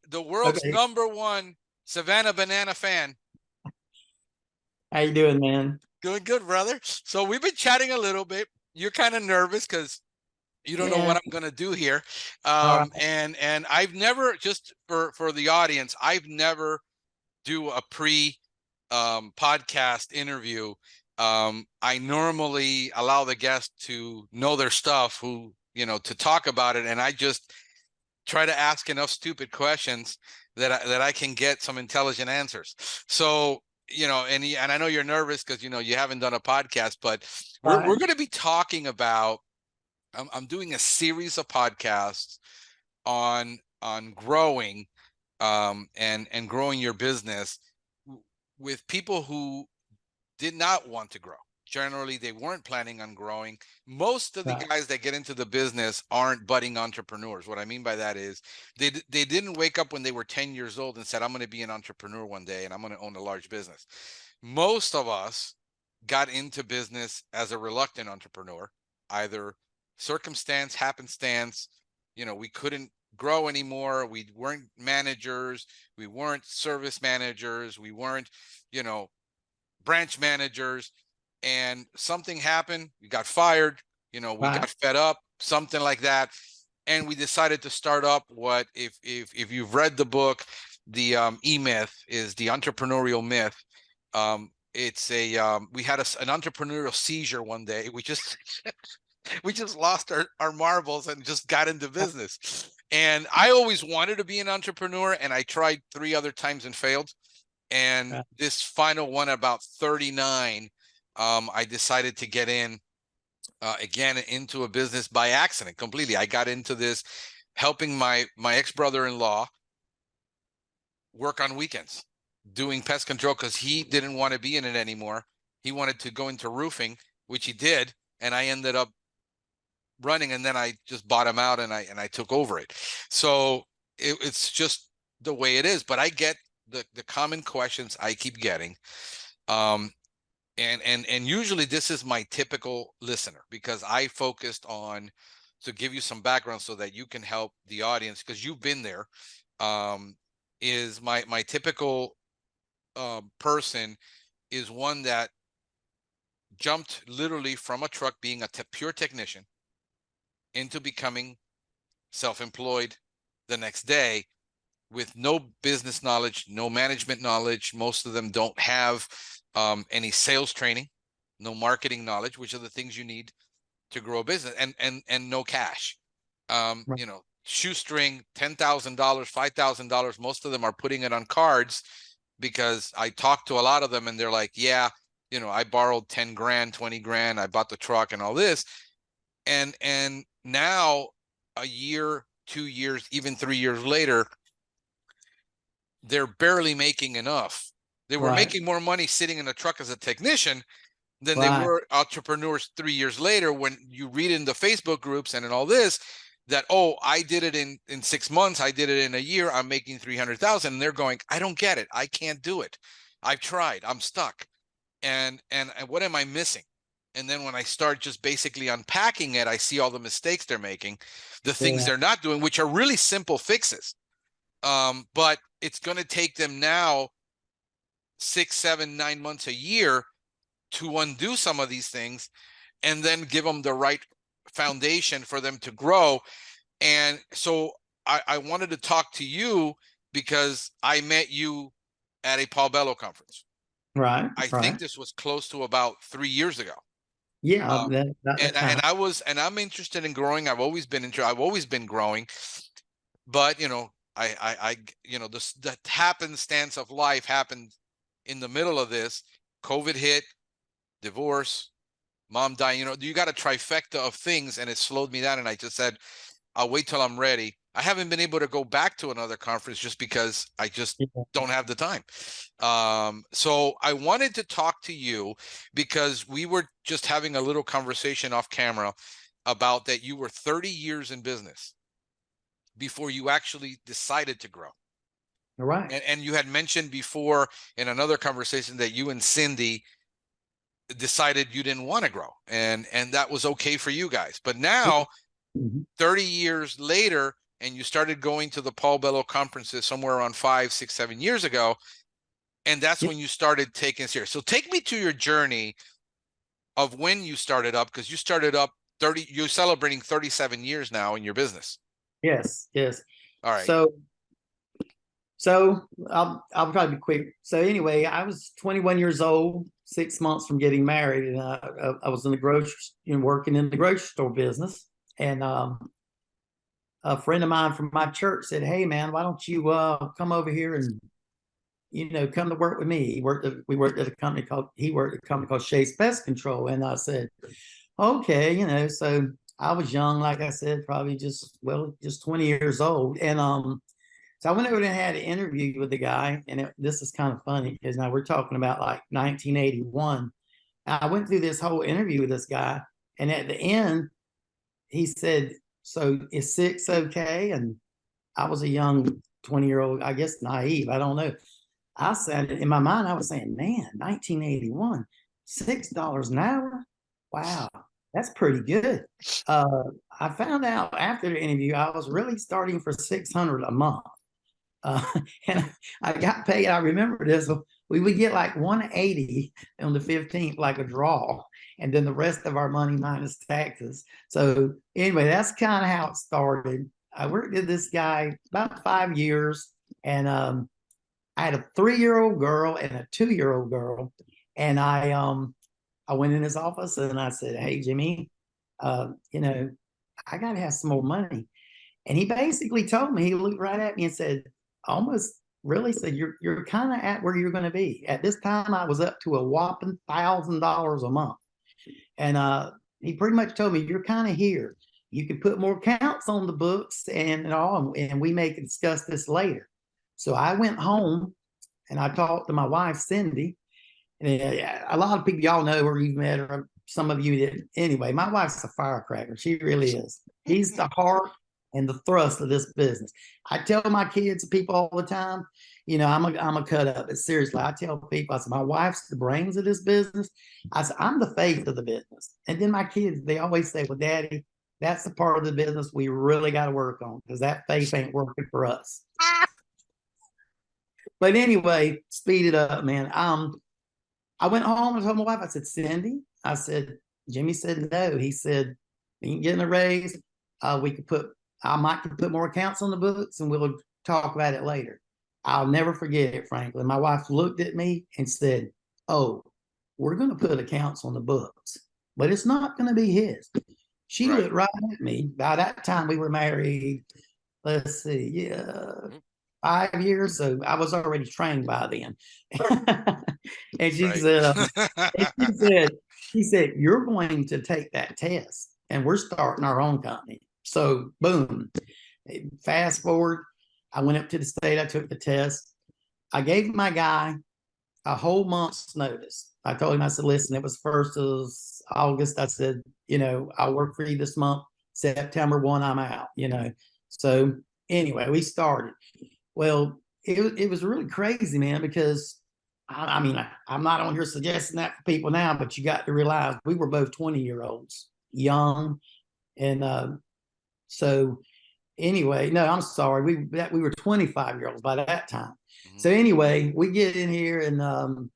the world's Okay. #1 Savannah banana fan. How you doing, man? Doing good, brother. So we've been chatting a little bit. You're kind of nervous because you don't know Yeah. what I'm going to do here. All right. And I've never, just for the audience, I've never do a podcast interview. I normally allow the guest to know their stuff, who, to talk about it. And I just try to ask enough stupid questions that I can get some intelligent answers. So, and I know you're nervous because, you haven't done a podcast, but we're All going to be talking about, I'm doing a series of podcasts on growing, and growing your business with people who did not want to grow. Generally, they weren't planning on growing. Most of the right. guys that get into the business aren't budding entrepreneurs. What I mean by that is they didn't wake up when they were 10 years old and said, I'm going to be an entrepreneur one day and I'm going to own a large business. Most of us got into business as a reluctant entrepreneur, either circumstance, happenstance. We couldn't grow anymore. We weren't managers. We weren't service managers. We weren't, branch managers, and something happened. We got fired. We Right. got fed up, something like that, and we decided to start up what, if you've read the book, the E-Myth is the entrepreneurial myth. It's we had an entrepreneurial seizure one day. We just we just lost our marbles and just got into business. And I always wanted to be an entrepreneur, and I tried 3 other times and failed. And Right. this final one, about 39, I decided to get in again into a business by accident completely. I got into this helping my ex-brother-in-law work on weekends, doing pest control, because he didn't want to be in it anymore. He wanted to go into roofing, which he did, and I ended up running, and then I just bought him out, and I took over it. So it's just the way it is. But I get the common questions I keep getting, and usually this is my typical listener, because I focused on to give you some background so that you can help the audience, because you've been there. Is my typical person is one that jumped literally from a truck, being a pure technician, into becoming self-employed the next day, with no business knowledge, no management knowledge. Most of them don't have any sales training, no marketing knowledge, which are the things you need to grow a business, and no cash. Right. Shoestring, $10,000, $5,000. Most of them are putting it on cards, because I talked to a lot of them and they're like, yeah, I borrowed 10 grand, 20 grand. I bought the truck and all this. And now, a year, 2 years, even 3 years later, they're barely making enough. They were Right. making more money sitting in a truck as a technician than they Right. were entrepreneurs 3 years later. When you read in the Facebook groups and in all this, that, oh, I did it in 6 months, I did it in a year, I'm making 300,000, and they're going, I don't get it, I can't do it, I've tried, I'm stuck, and what am I missing? And then when I start just basically unpacking it, I see all the mistakes they're making, the things Yeah. they're not doing, which are really simple fixes. But it's going to take them now 6, 7, 9 months, a year, to undo some of these things, and then give them the right foundation for them to grow. And so I wanted to talk to you because I met you at a Paul Bello conference. Right. I think Right. this was close to about 3 years ago. Yeah. Uh, That time. I'm interested in growing. I've always been growing, but the happenstance of life happened in the middle of this. COVID hit, divorce, mom dying. You got a trifecta of things, and it slowed me down. And I just said, I'll wait till I'm ready. I haven't been able to go back to another conference just because I just Yeah. don't have the time. So I wanted to talk to you because we were just having a little conversation off camera about that you were 30 years in business before you actually decided to grow. Right. And you had mentioned before in another conversation that you and Cindy decided you didn't want to grow, and that was okay for you guys. But now, Mhm. 30 years later, and you started going to the Paul Bello conferences somewhere around 5, 6, 7 years ago. And that's when you started taking it serious. So take me to your journey of when you started up, because you started up you're celebrating 37 years now in your business. Yes. All right. So I'll try to be quick. So anyway, I was 21 years old, 6 months from getting married, and I was in the working in the grocery store business. And a friend of mine from my church said, "Hey man, why don't you come over here and come to work with me?" He worked at a company called Shays Pest Control. And I said, okay, so I was young, like I said, probably just 20 years old. And so I went over and had an interview with the guy, and this is kind of funny because now we're talking about like 1981. I went through this whole interview with this guy, and at the end, he said, "So is 6 okay?" And I was a young 20-year-old, I guess naive, I don't know. I said, in my mind, I was saying, man, 1981, $6 an hour? Wow, that's pretty good. I found out after the interview, I was really starting for $600 a month. And I got paid. I remember this. We would get like 180 on the 15th, like a draw, and then the rest of our money minus taxes. So anyway, that's kind of how it started. I worked with this guy about 5 years, and I had a 3-year-old girl and a 2-year-old girl, and I went in his office and I said, "Hey Jimmy, I got to have some more money." And he basically told me, he looked right at me and said, almost really said, "You're kind of at where you're going to be." At this time, I was up to a whopping $1,000 a month. And he pretty much told me, "You're kind of here. You can put more counts on the books and all, and we may discuss this later." So I went home and I talked to my wife, Cindy. And a lot of people, y'all know her, you've met her, some of you did. Anyway, my wife's a firecracker. She really is. She's the heart and the thrust of this business. I tell my kids, people all the time, I'm a cut up. But seriously, I tell people, I said, my wife's the brains of this business. I said, I'm the face of the business. And then my kids, they always say, "Well, Daddy, that's the part of the business we really got to work on, because that face ain't working for us." But anyway, speed it up, man. I went home and told my wife, I said, "Cindy," I said, "Jimmy said no." He said, "You ain't getting a raise. I might put more accounts on the books and we'll talk about it later." I'll never forget it, Franklin. My wife looked at me and said, "Oh, we're going to put accounts on the books, but it's not going to be his." She looked right at me. By that time, we were married, let's see, 5 years. So I was already trained by then. And she said, "You're going to take that test, and we're starting our own company." So boom, fast forward, I went up to the state. I took the test. I gave my guy a whole month's notice. I told him, I said, "Listen, it was 1st of August. I said, I'll work for you this month. September 1, I'm out, So anyway, we started. Well, it was really crazy, man, because I mean, I'm not on here suggesting that for people now, but you got to realize we were both 20-year-olds, young. And so anyway, no, I'm sorry. We were 25-year-olds by that time. Mm-hmm. So anyway, we get in here and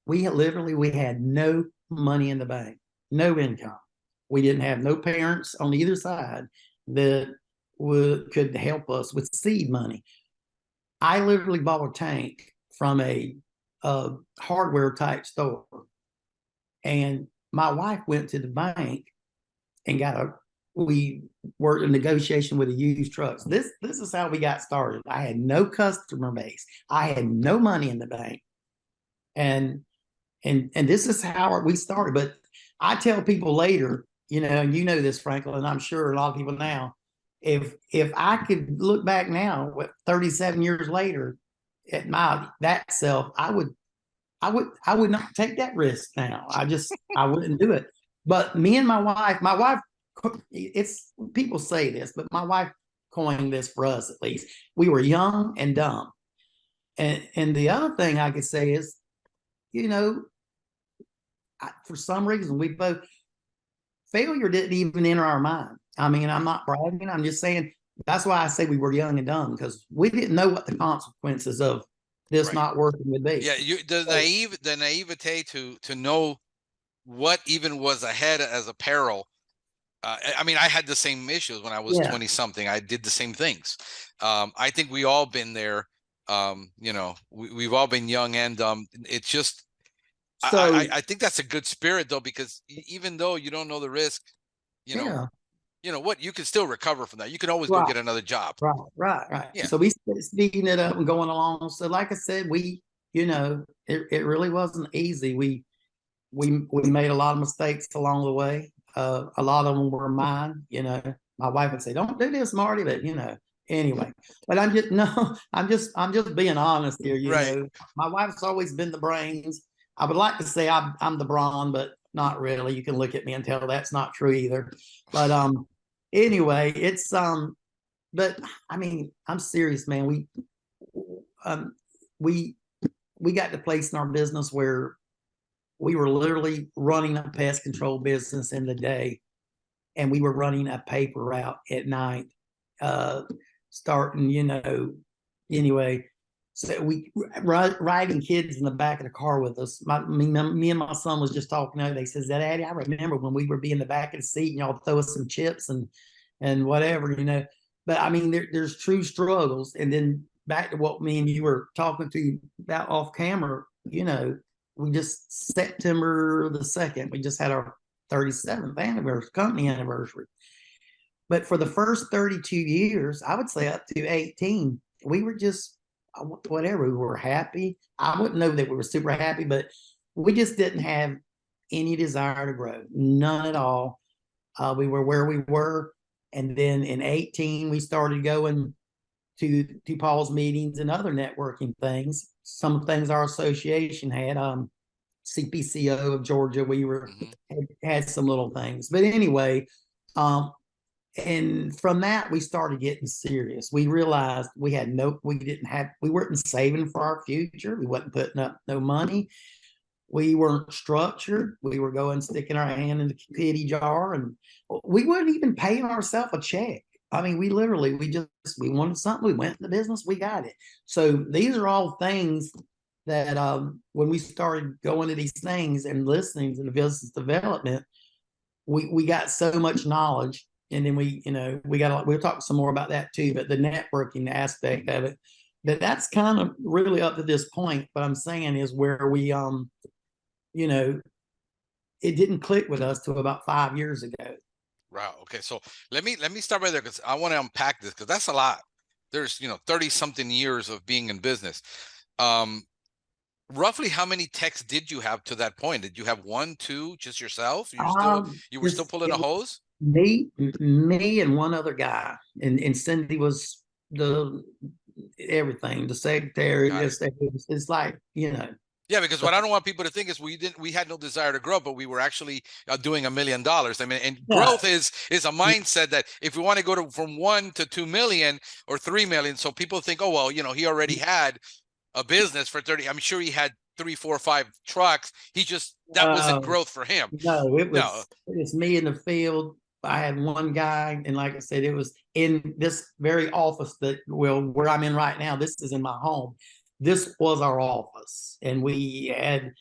we had no money in the bank, no income. We didn't have no parents on either side that could help us with seed money. I literally bought a tank from a hardware type store, and my wife went to the bank and we were in negotiation with the used trucks. This is how we got started. I had no customer base. I had no money in the bank. And this is how we started. But I tell people later, and you know this, Franklin, I'm sure a lot of people now, if I could look back now, 37 years later, at that self, I would not take that risk now. I wouldn't do it. But me and my wife, it's, people say this, but my wife coined this for us, at least. We were young and dumb. And the other thing I could say is, for some reason, we both, failure didn't even enter our mind. I mean, I'm not bragging. I'm just saying that's why I say we were young and dumb, because we didn't know what the consequences of this Right. not working would be. Yeah, the naivete to know what even was ahead as a peril. I mean, I had the same issues when I was 20 something. I did the same things. I think we all been there. We've all been young and it's just So I think that's a good spirit though, because even though you don't know the risk, you know, yeah, what you can still recover from that. You can always go right, get another job. right. Yeah. So we speeding it up and going along. So like I said, it really wasn't easy. We made a lot of mistakes along the way. A lot of them were mine. My wife would say, "Don't do this, Marty," but anyway. But I'm just no, I'm just being honest here. Right. My wife's always been the brains. I would like to say I'm the brawn, but not really. You can look at me and tell that's not true either. But anyway, it's but I mean, I'm serious, man. Um, we we got to the place in our business where we were literally running a pest control business in the day, and we were running a paper route at night, starting, anyway. So we riding kids in the back of the car with us. Me and my son was just talking out. They says, "Daddy, I remember when we would be in the back of the seat and y'all throw us some chips and whatever." But I mean, there's true struggles. And then back to what me and you were talking to about off camera. We just September the 2nd, we just had our 37th anniversary, company anniversary. But for the first 32 years, I would say up to 18, we were just whatever. We were happy. I wouldn't know that we were super happy, but we just didn't have any desire to grow, none at all. We were where we were. And then in 18, we started going to Paul's meetings and other networking things. Some things our association had, CPCO of Georgia, we were had some little things. But anyway, and from that we started getting serious. We realized we weren't saving for our future. We wasn't putting up no money. We weren't structured. We were going sticking our hand in the kitty jar, and we weren't even paying ourselves a check. I mean, we wanted something. We went in the business. We got it. So these are all things that when we started going to these things and listening to the business development, we got so much knowledge. And then we'll talk some more about that too, but the networking aspect of it, that's kind of really up to this point. What I'm saying is where we, it didn't click with us till about 5 years ago. Wow. Okay. So let me start right there, because I want to unpack this, because that's a lot. There's 30 something years of being in business. Roughly how many techs did you have to that point? Did you have one, two, just yourself? You were still pulling a hose? Me and one other guy, and Cindy was the everything, the secretary. It's like, Yeah, because what I don't want people to think is we had no desire to grow, but we were actually doing $1 million. I mean, and growth is a mindset that if we want to go from 1 to 2 million or 3 million, so people think, oh well, he already had a business for 30. I'm sure he had 3, 4, 5 trucks. That wasn't growth for him. No, it was me in the field. I had one guy, and like I said, it was in this very office where I'm in right now. This is in my home. This was our office, and we had,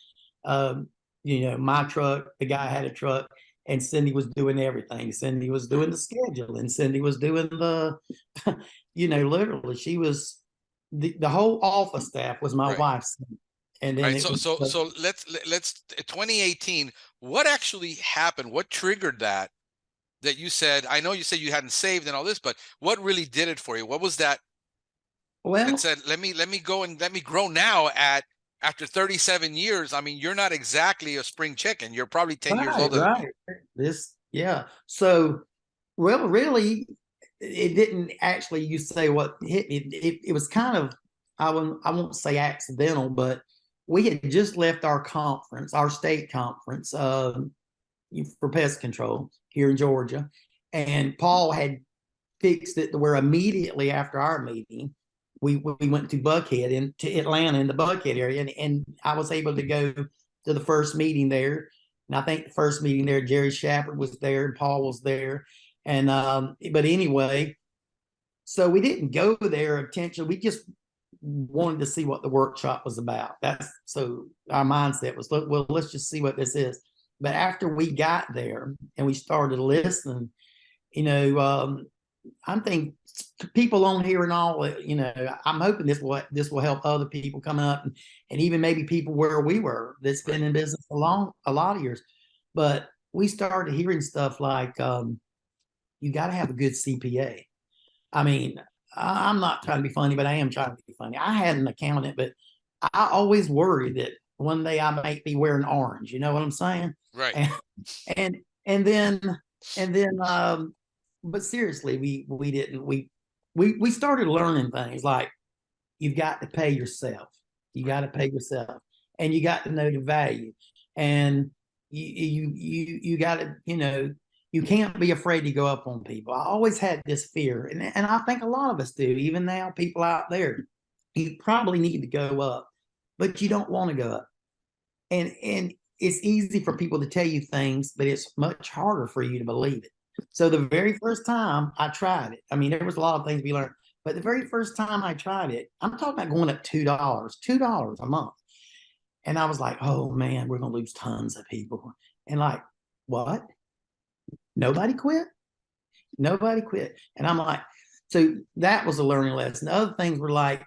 my truck. The guy had a truck, and Cindy was doing everything. Cindy was doing the schedule, and Cindy was doing the, literally, she was the whole office staff was my wife's. And then so let's 2018. What actually happened? What triggered that you said? I know you said you hadn't saved and all this, but what really did it for you? What was that? Well, that said, let me go and let me grow now after 37 years. I mean, you're not exactly a spring chicken. You're probably 10 years older than me. So, well, really, it didn't actually. You say what hit me? It was kind of, I won't say accidental, but we had just left our conference, our state conference, for pest control here in Georgia, and Paul had fixed it to where immediately after our meeting, we went to Buckhead, into Atlanta, in the Buckhead area, and I was able to go to the first meeting there. And I think the first meeting there, Jerry Shepard was there and Paul was there. And but anyway, So we didn't go there intentionally. We just wanted to see what the workshop was about. That's so our mindset was, look, well, let's just see what this is. But after we got there and we started listening, I'm thinking people on here and all, I'm hoping this will help other people come up and even maybe people where we were that's been in business a lot of years. But we started hearing stuff like, you got to have a good CPA. I mean, I'm not trying to be funny, but I am trying to be funny. I had an accountant, but I always worry that one day I might be wearing orange. You know what I'm saying? Right. And and then but seriously, we started learning things like you've got to pay yourself. You got to pay yourself, and you got to know the value, and you got to you can't be afraid to go up on people. I always had this fear, and I think a lot of us do. Even now, people out there, you probably need to go up, but you don't want to go up, and it's easy for people to tell you things, but it's much harder for you to believe it. So the very first time I tried it, I mean, there was a lot of things we learned, but the very first time I tried it, I'm talking about going up $2 a month. And I was like, oh man, we're going to lose tons of people. And like, what? Nobody quit? Nobody quit. And I'm like, so that was a learning lesson. Other things were like,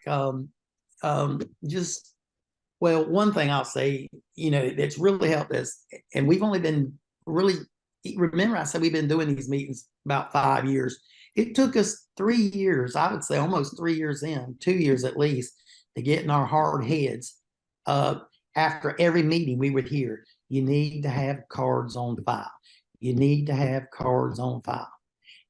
just, well, one thing I'll say, that's really helped us, and we've only been really, remember I said we've been doing these meetings about 5 years. It took us 3 years, I would say almost 3 years in, 2 years at least, to get in our hard heads. After every meeting, we would hear, you need to have cards on file. You need to have cards on file.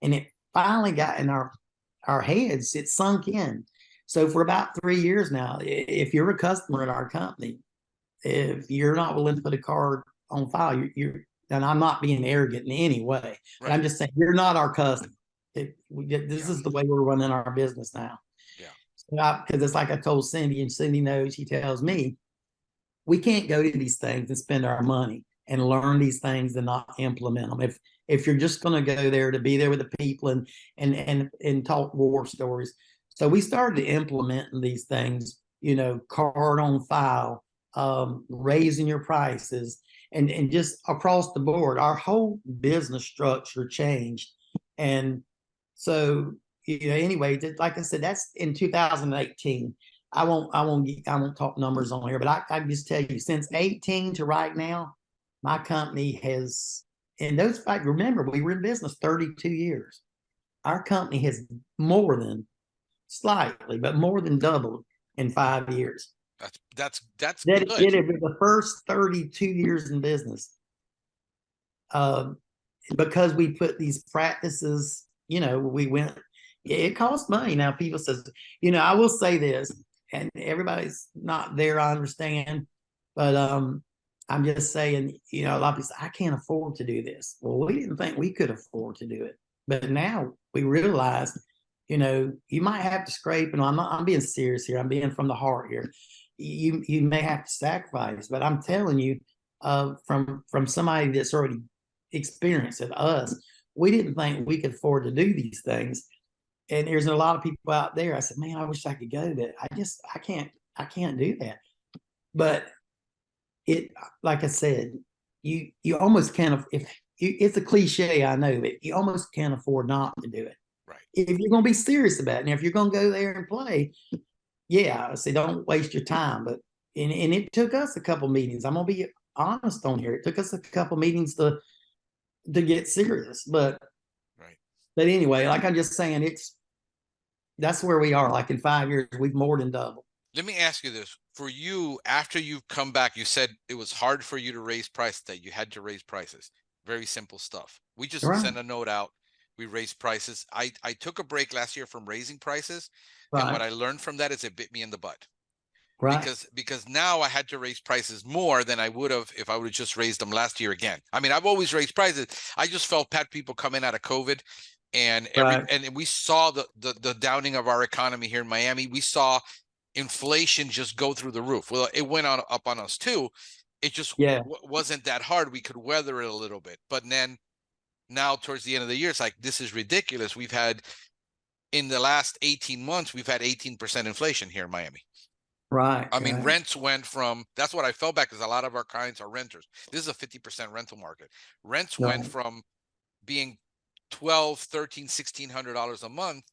And it finally got in our heads, it sunk in. So for about 3 years now, if you're a customer at our company, if you're not willing to put a card on file, you're and I'm not being arrogant in any way, but I'm just saying you're not our customer. This is the way we're running our business now. Yeah. Because it's like I told Cindy, and Cindy knows, she tells me, we can't go to these things and spend our money and learn these things and not implement them. If you're just going to go there to be there with the people and talk war stories. So we started implementing these things, card on file, raising your prices, and just across the board, our whole business structure changed. And so, anyway, like I said, that's in 2018. I won't talk numbers on here, but I can just tell you, since 18 to right now, my company has, and those five, remember, we were in business 32 years. Our company has more than slightly, but more than doubled in 5 years. That's that good. Did it the first 32 years in business. Because we put these practices, we went, it costs money. Now people says, I will say this, and everybody's not there, I understand, but I'm just saying, a lot of people say, I can't afford to do this. Well, we didn't think we could afford to do it, but now we realize, you might have to scrape, and I'm being serious here, I'm being from the heart here. You may have to sacrifice, but I'm telling you, from somebody that's already experienced it, us, we didn't think we could afford to do these things. And there's a lot of people out there. I said, man, I wish I could go to that. I can't do that. But it, like I said, you almost can't, it's a cliche, I know, but you almost can't afford not to do it. Right. If you're going to be serious about it, and if you're going to go there and play, yeah, I say don't waste your time. But and it took us a couple meetings. I'm gonna be honest on here. It took us a couple meetings to get serious. But anyway, like I'm just saying, that's where we are. Like in 5 years, we've more than doubled. Let me ask you this. For you, after you've come back, you said it was hard for you to raise prices, that you had to raise prices. Very simple stuff. We just sent a note out. We raised prices. I took a break last year from raising prices. And what I learned from that is it bit me in the butt. Right. Because now I had to raise prices more than I would have if I would have just raised them last year again. I mean, I've always raised prices. I just felt bad people coming out of COVID, and and we saw the downing of our economy here in Miami. We saw inflation just go through the roof. Well, it went up on us too. It just wasn't that hard. We could weather it a little bit. But then now towards the end of the year, it's like, this is ridiculous. We've had in the last 18 months, we've had 18% inflation here in Miami. Right. I mean, rents went from, that's what I felt back, because a lot of our clients are renters. This is a 50% rental market. Rents went from being $1,200, $1,300, $1,600 a month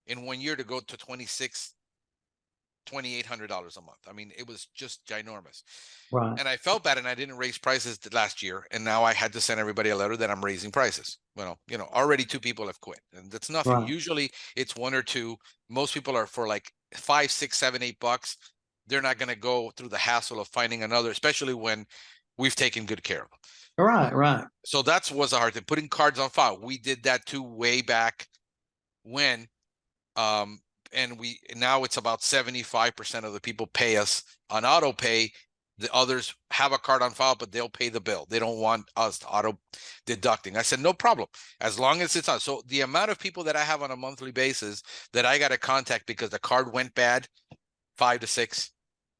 in 1 year to go to $2,800 a month. I mean, it was just ginormous. Right. And I felt bad, and I didn't raise prices last year. And now I had to send everybody a letter that I'm raising prices. Well, already 2 people have quit, and that's nothing. Right. Usually it's 1 or 2. Most people are for like $5, $6, $7, $8. They're not going to go through the hassle of finding another, especially when we've taken good care of them. Right. So that was a hard thing. Putting cards on file. We did that too way back when, and now it's about 75% of the people pay us on auto pay. The others have a card on file, but they'll pay the bill. They don't want us to auto deducting. I said, no problem, as long as it's on. So the amount of people that I have on a monthly basis that I got to contact because the card went bad, 5 to 6,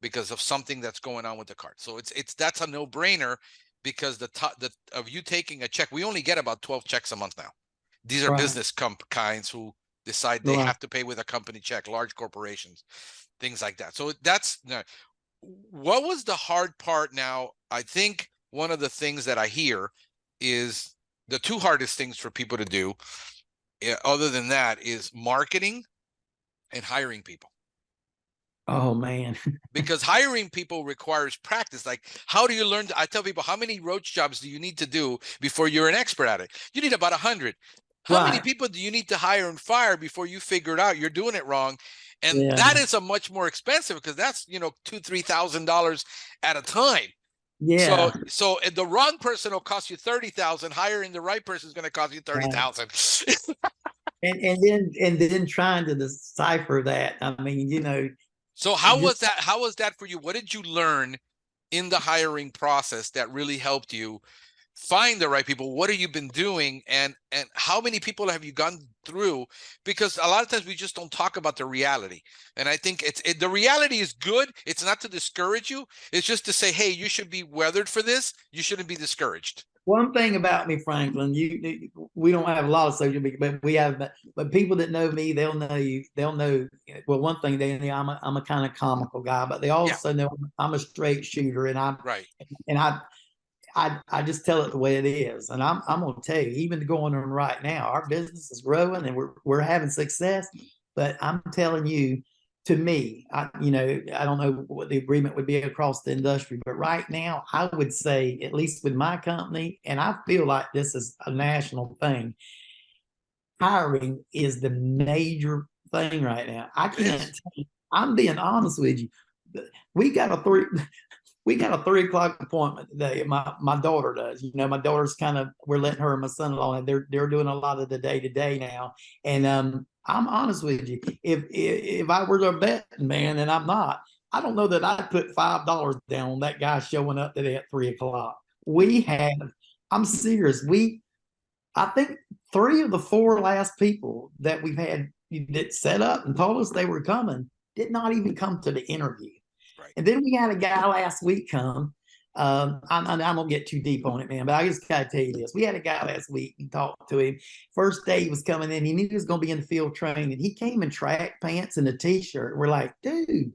because of something that's going on with the card. So that's a no-brainer, because of you taking a check, we only get about 12 checks a month now. These are business kinds who decide they have to pay with a company check, large corporations, things like that. So that's what was the hard part. Now, I think one of the things that I hear is the 2 hardest things for people to do, other than that, is marketing and hiring people. Oh, man. Because hiring people requires practice. Like, how do you learn? I tell people, how many roach jobs do you need to do before you're an expert at it? You need about 100. How many people do you need to hire and fire before you figure it out you're doing it wrong? And that is a much more expensive, because that's, $2,000-$3,000 at a time. Yeah. So the wrong person will cost you 30,000. Hiring the right person is going to cost you 30,000. And then trying to decipher that. I mean, So how was that? How was that for you? What did you learn in the hiring process that really helped you find the right people? What have you been doing, and how many people have you gone through? Because a lot of times we just don't talk about the reality, and I think the reality is good. It's not to discourage you. It's just to say, hey, you should be weathered for this. You shouldn't be discouraged. One thing about me, Franklin, we don't have a lot of social media, but we have, but people that know me, they'll know you. They'll know. Well, one thing they know, I'm a kind of comical guy, but they also know I'm a straight shooter, and I just tell it the way it is. And I'm gonna tell you, even going on right now, our business is growing and we're having success. But I'm telling you, to me, I don't know what the agreement would be across the industry, but right now, I would say, at least with my company, and I feel like this is a national thing, hiring is the major thing right now. I can't tell you, I'm being honest with you. We got a 3 o'clock appointment today. My daughter does. My daughter's we're letting her and my son-in-law, they're doing a lot of the day-to-day now. And I'm honest with you. If I were a betting man, and I'm not, I don't know that I'd put $5 down on that guy showing up today at 3 o'clock. I'm serious. I think 3 of the 4 last people that we've had that set up and told us they were coming did not even come to the interview. Right. And then we had a guy last week come. I don't get too deep on it, man, but I just gotta tell you this. We had a guy last week and talked to him. First day he was coming in, he knew he was gonna be in the field training. He came in track pants and a t-shirt. We're like, dude,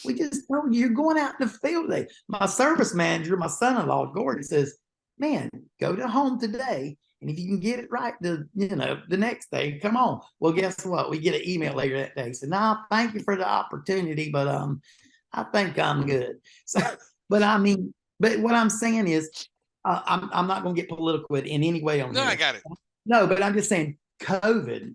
we just told you you're going out in the field today. My service manager, my son-in-law, Gordon, says, man, go to home today. And if you can get it right the next day, come on. Well, guess what? We get an email later that day. Said, no, thank you for the opportunity, but I think I'm good. So, but what I'm saying is, I'm not going to get political in any way on this. No, I got it. No, but I'm just saying, COVID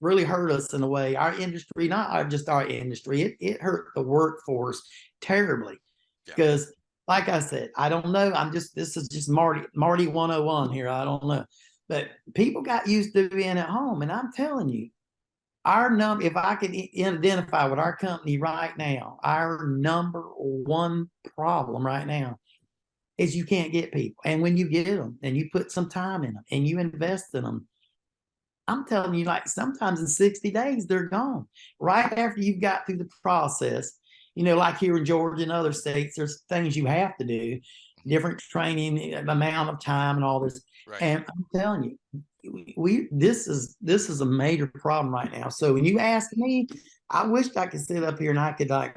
really hurt us in a way. Our industry, not just our industry, it hurt the workforce terribly. Because, like I said, I don't know. This is just Marty 101 here. I don't know, but people got used to being at home, and I'm telling you, our number, if I could identify with our company right now, our number 1 problem right now is you can't get people. And when you get them and you put some time in them and you invest in them, I'm telling you, like sometimes in 60 days, they're gone. Right after you've got through the process, like here in Georgia and other states, there's things you have to do, different training, amount of time and all this. Right. And I'm telling you, this is a major problem right now. So when you ask me, I wish I could sit up here and I could like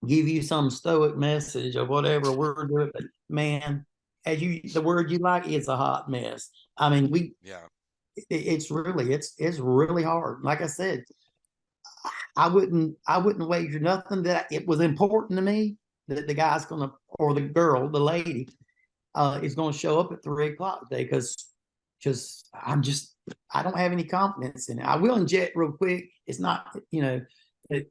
give you some stoic message or whatever we're doing. But man, the word you like, it's a hot mess. I mean, it's really hard. Like I said, I wouldn't wager nothing that it was important to me that the guy's gonna, or the girl, the lady, is gonna show up at 3 o'clock today, because I don't have any confidence in it. I will inject real quick. It's not,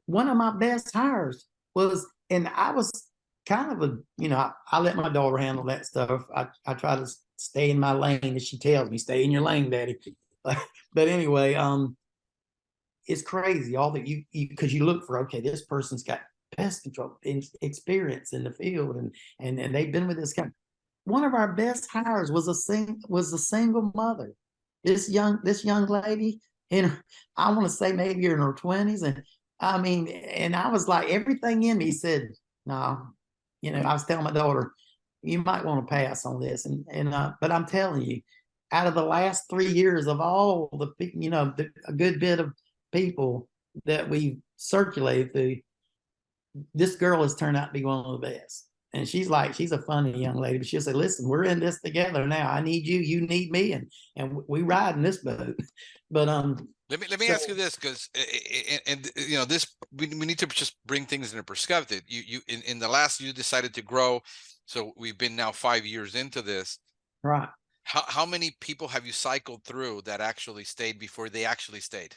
one of my best hires was, and I was kind of I let my daughter handle that stuff. I try to stay in my lane, as she tells me, stay in your lane, daddy. But anyway, it's crazy all that because you look for, okay, this person's got pest control experience in the field, and they've been with this guy. One of our best hires was a single mother. This young lady, I want to say maybe in her 20s, and I mean, and I was like, everything in me said, no, I was telling my daughter, you might want to pass on this, but I'm telling you, out of the last 3 years of all a good bit of people that we circulated through, this girl has turned out to be one of the best. And she's a funny young lady, but she'll say, listen, we're in this together now. I need you, you need me, and we ride in this boat. But let me ask you this, because this we need to just bring things into perspective. You in the last, you decided to grow, so we've been now 5 years into this. Right. How many people have you cycled through that actually stayed before they actually stayed?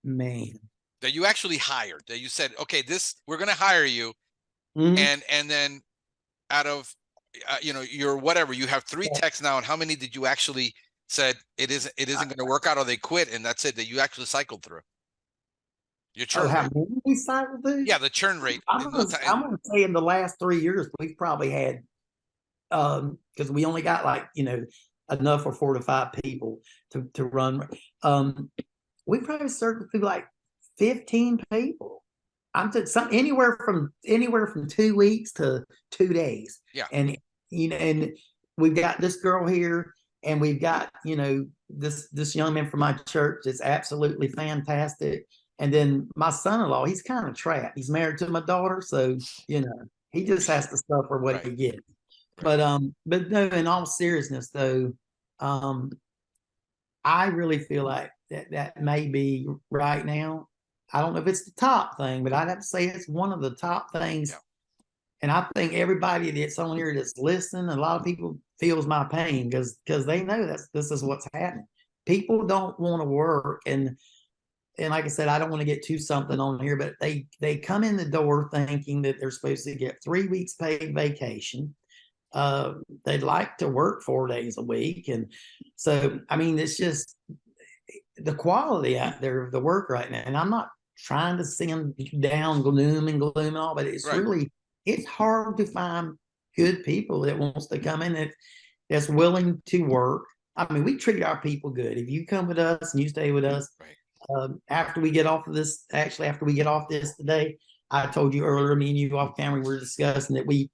Man. That you actually hired, that you said, okay, we're going to hire you. Mm-hmm. And then out of, your whatever, you have 3 techs now. And how many did you actually said it isn't going to work out, or they quit, and that's it, that you actually cycled through? Your churn How rate. many we cycled through? Yeah, the churn rate. I'm going to say in the last 3 years, we've probably had, because we only got enough for 4 to 5 people to run. We probably circled through 15 people. I'm anywhere from 2 weeks to 2 days. Yeah. And and we've got this girl here, and we've got this young man from my church that's absolutely fantastic. And then my son-in-law, he's kind of trapped. He's married to my daughter, so he just has to suffer what he gets. Right. But no, in all seriousness though, I really feel like that may be right now. I don't know if it's the top thing, but I'd have to say it's one of the top things. Yeah. And I think everybody that's on here that's listening, a lot of people feels my pain because they know this is what's happening. People don't want to work, and like I said, I don't want to get to something on here, but they come in the door thinking that they're supposed to get 3 weeks paid vacation. They'd like to work 4 days a week, and so I mean, it's just the quality out there of the work right now. And I'm not trying to send down gloom and all, but it's really, it's hard to find good people that wants to come in that's willing to work. I mean, we treat our people good. If you come with us and you stay with us, after we get off of this, after we get off this today, I told you earlier, me and you off camera, we were discussing that we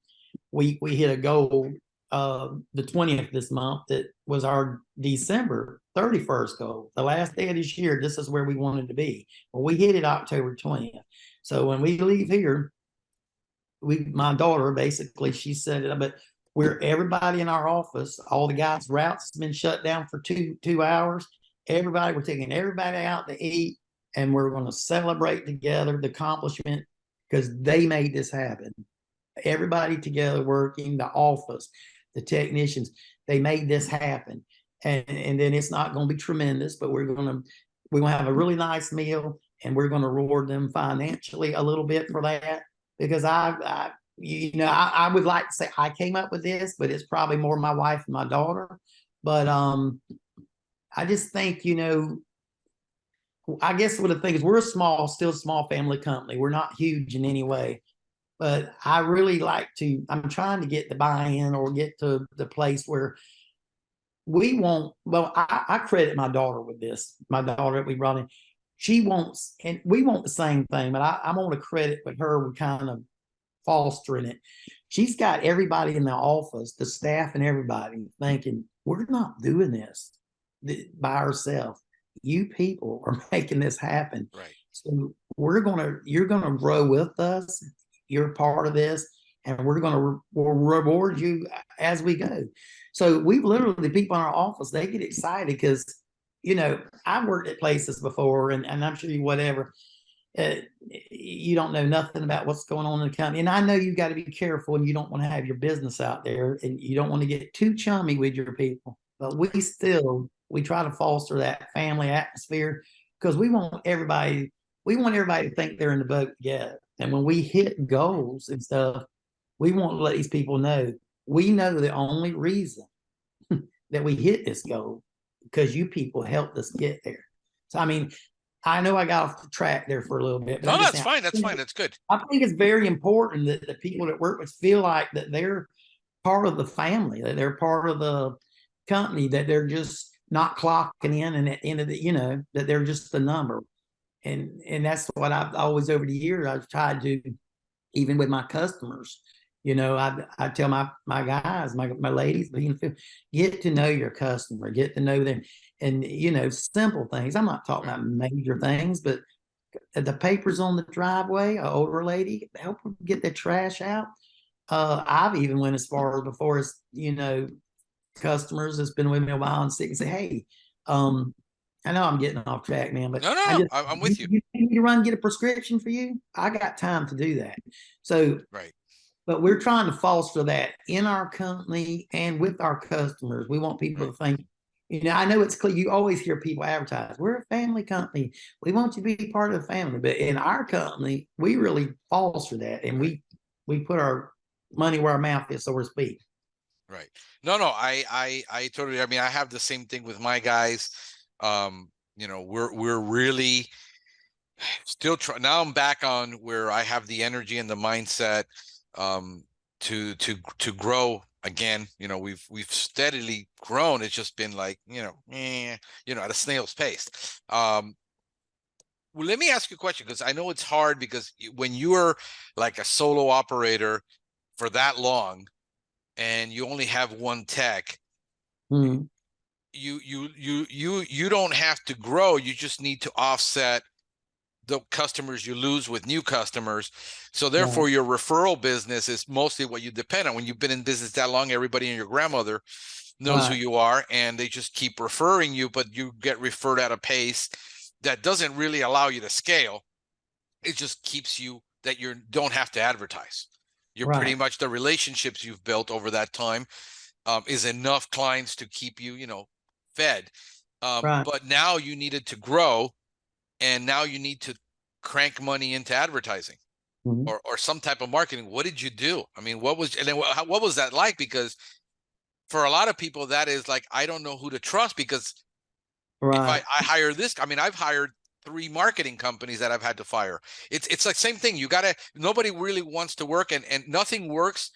hit a goal the 20th this month. That was our December 31st goal. The last day of this year, this is where we wanted to be. Well, we hit it October 20th. So when we leave here, my daughter basically, she said it, but everybody in our office, all the guys' routes has been shut down for two hours. We're taking everybody out to eat, and we're going to celebrate together the accomplishment because they made this happen. Everybody together working, the office, the technicians, they made this happen. And then it's not going to be tremendous, but we're going to have a really nice meal, and we're going to reward them financially a little bit for that, because I would like to say I came up with this, but it's probably more my wife and my daughter. But I just think, I guess what the thing is, we're still a small family company. We're not huge in any way. But I really I'm trying to get the buy-in or get to the place where we won't, I credit my daughter with this. My daughter that we brought in, she wants, and we want the same thing, but I'm on a credit with her with kind of fostering it. she's got everybody in the office, the staff and everybody thinking, we're not doing this by ourselves. You people are making this happen. Right. So you're gonna grow with us. You're part of this, and we'll reward you as we go. So we've literally, the people in our office, they get excited because, I've worked at places before, and I'm sure you whatever. You don't know nothing about what's going on in the company. And I know you got to be careful, and you don't want to have your business out there, and you don't want to get too chummy with your people. But we try to foster that family atmosphere because we want everybody to think they're in the boat together. And when we hit goals and stuff, we want to let these people know we know the only reason that we hit this goal because you people helped us get there. So, I mean, I know I got off the track there for a little bit. But No, that's fine. That's fine. That's good. I think it's very important that the people that work with feel like that they're part of the family, that they're part of the company, that they're just not clocking in and at the end of the, that they're just the number. And that's what I've always over the years I've tried to, even with my customers, I tell my guys, my ladies, get to know your customer, get to know them, and simple things. I'm not talking about major things, but the papers on the driveway, an older lady, help them get the trash out. I've even went as far as before as customers that's been with me a while and sick and say, hey, I know I'm getting off track, man, but no, I'm with you. You need me to run and get a prescription for you? I got time to do that. So, right. But we're trying to foster that in our company and with our customers. We want people to think, I know it's clear. You always hear people advertise, we're a family company. We want you to be part of the family. But in our company, we really foster that. And we put our money where our mouth is, so to speak. Right. No, I totally, I mean, I have the same thing with my guys. We're really still trying. Now I'm back on where I have the energy and the mindset to grow again. We've steadily grown. It's just been like, at a snail's pace. Well, let me ask you a question, because I know it's hard, because when you're like a solo operator for that long and you only have one tech, you don't have to grow. You just need to offset the customers you lose with new customers. So therefore, your referral business is mostly what you depend on. When you've been in business that long, everybody and your grandmother knows who you are, and they just keep referring you, but you get referred at a pace that doesn't really allow you to scale. It just keeps you that you don't have to advertise. You're pretty much, the relationships you've built over that time is enough clients to keep you, fed. But now you needed to grow, and now you need to crank money into advertising or some type of marketing. What did you do? I mean, what was that like? Because for a lot of people, that is like, I don't know who to trust, because if I hire this, I mean, I've hired 3 marketing companies that I've had to fire. It's like same thing. Nobody really wants to work, and nothing works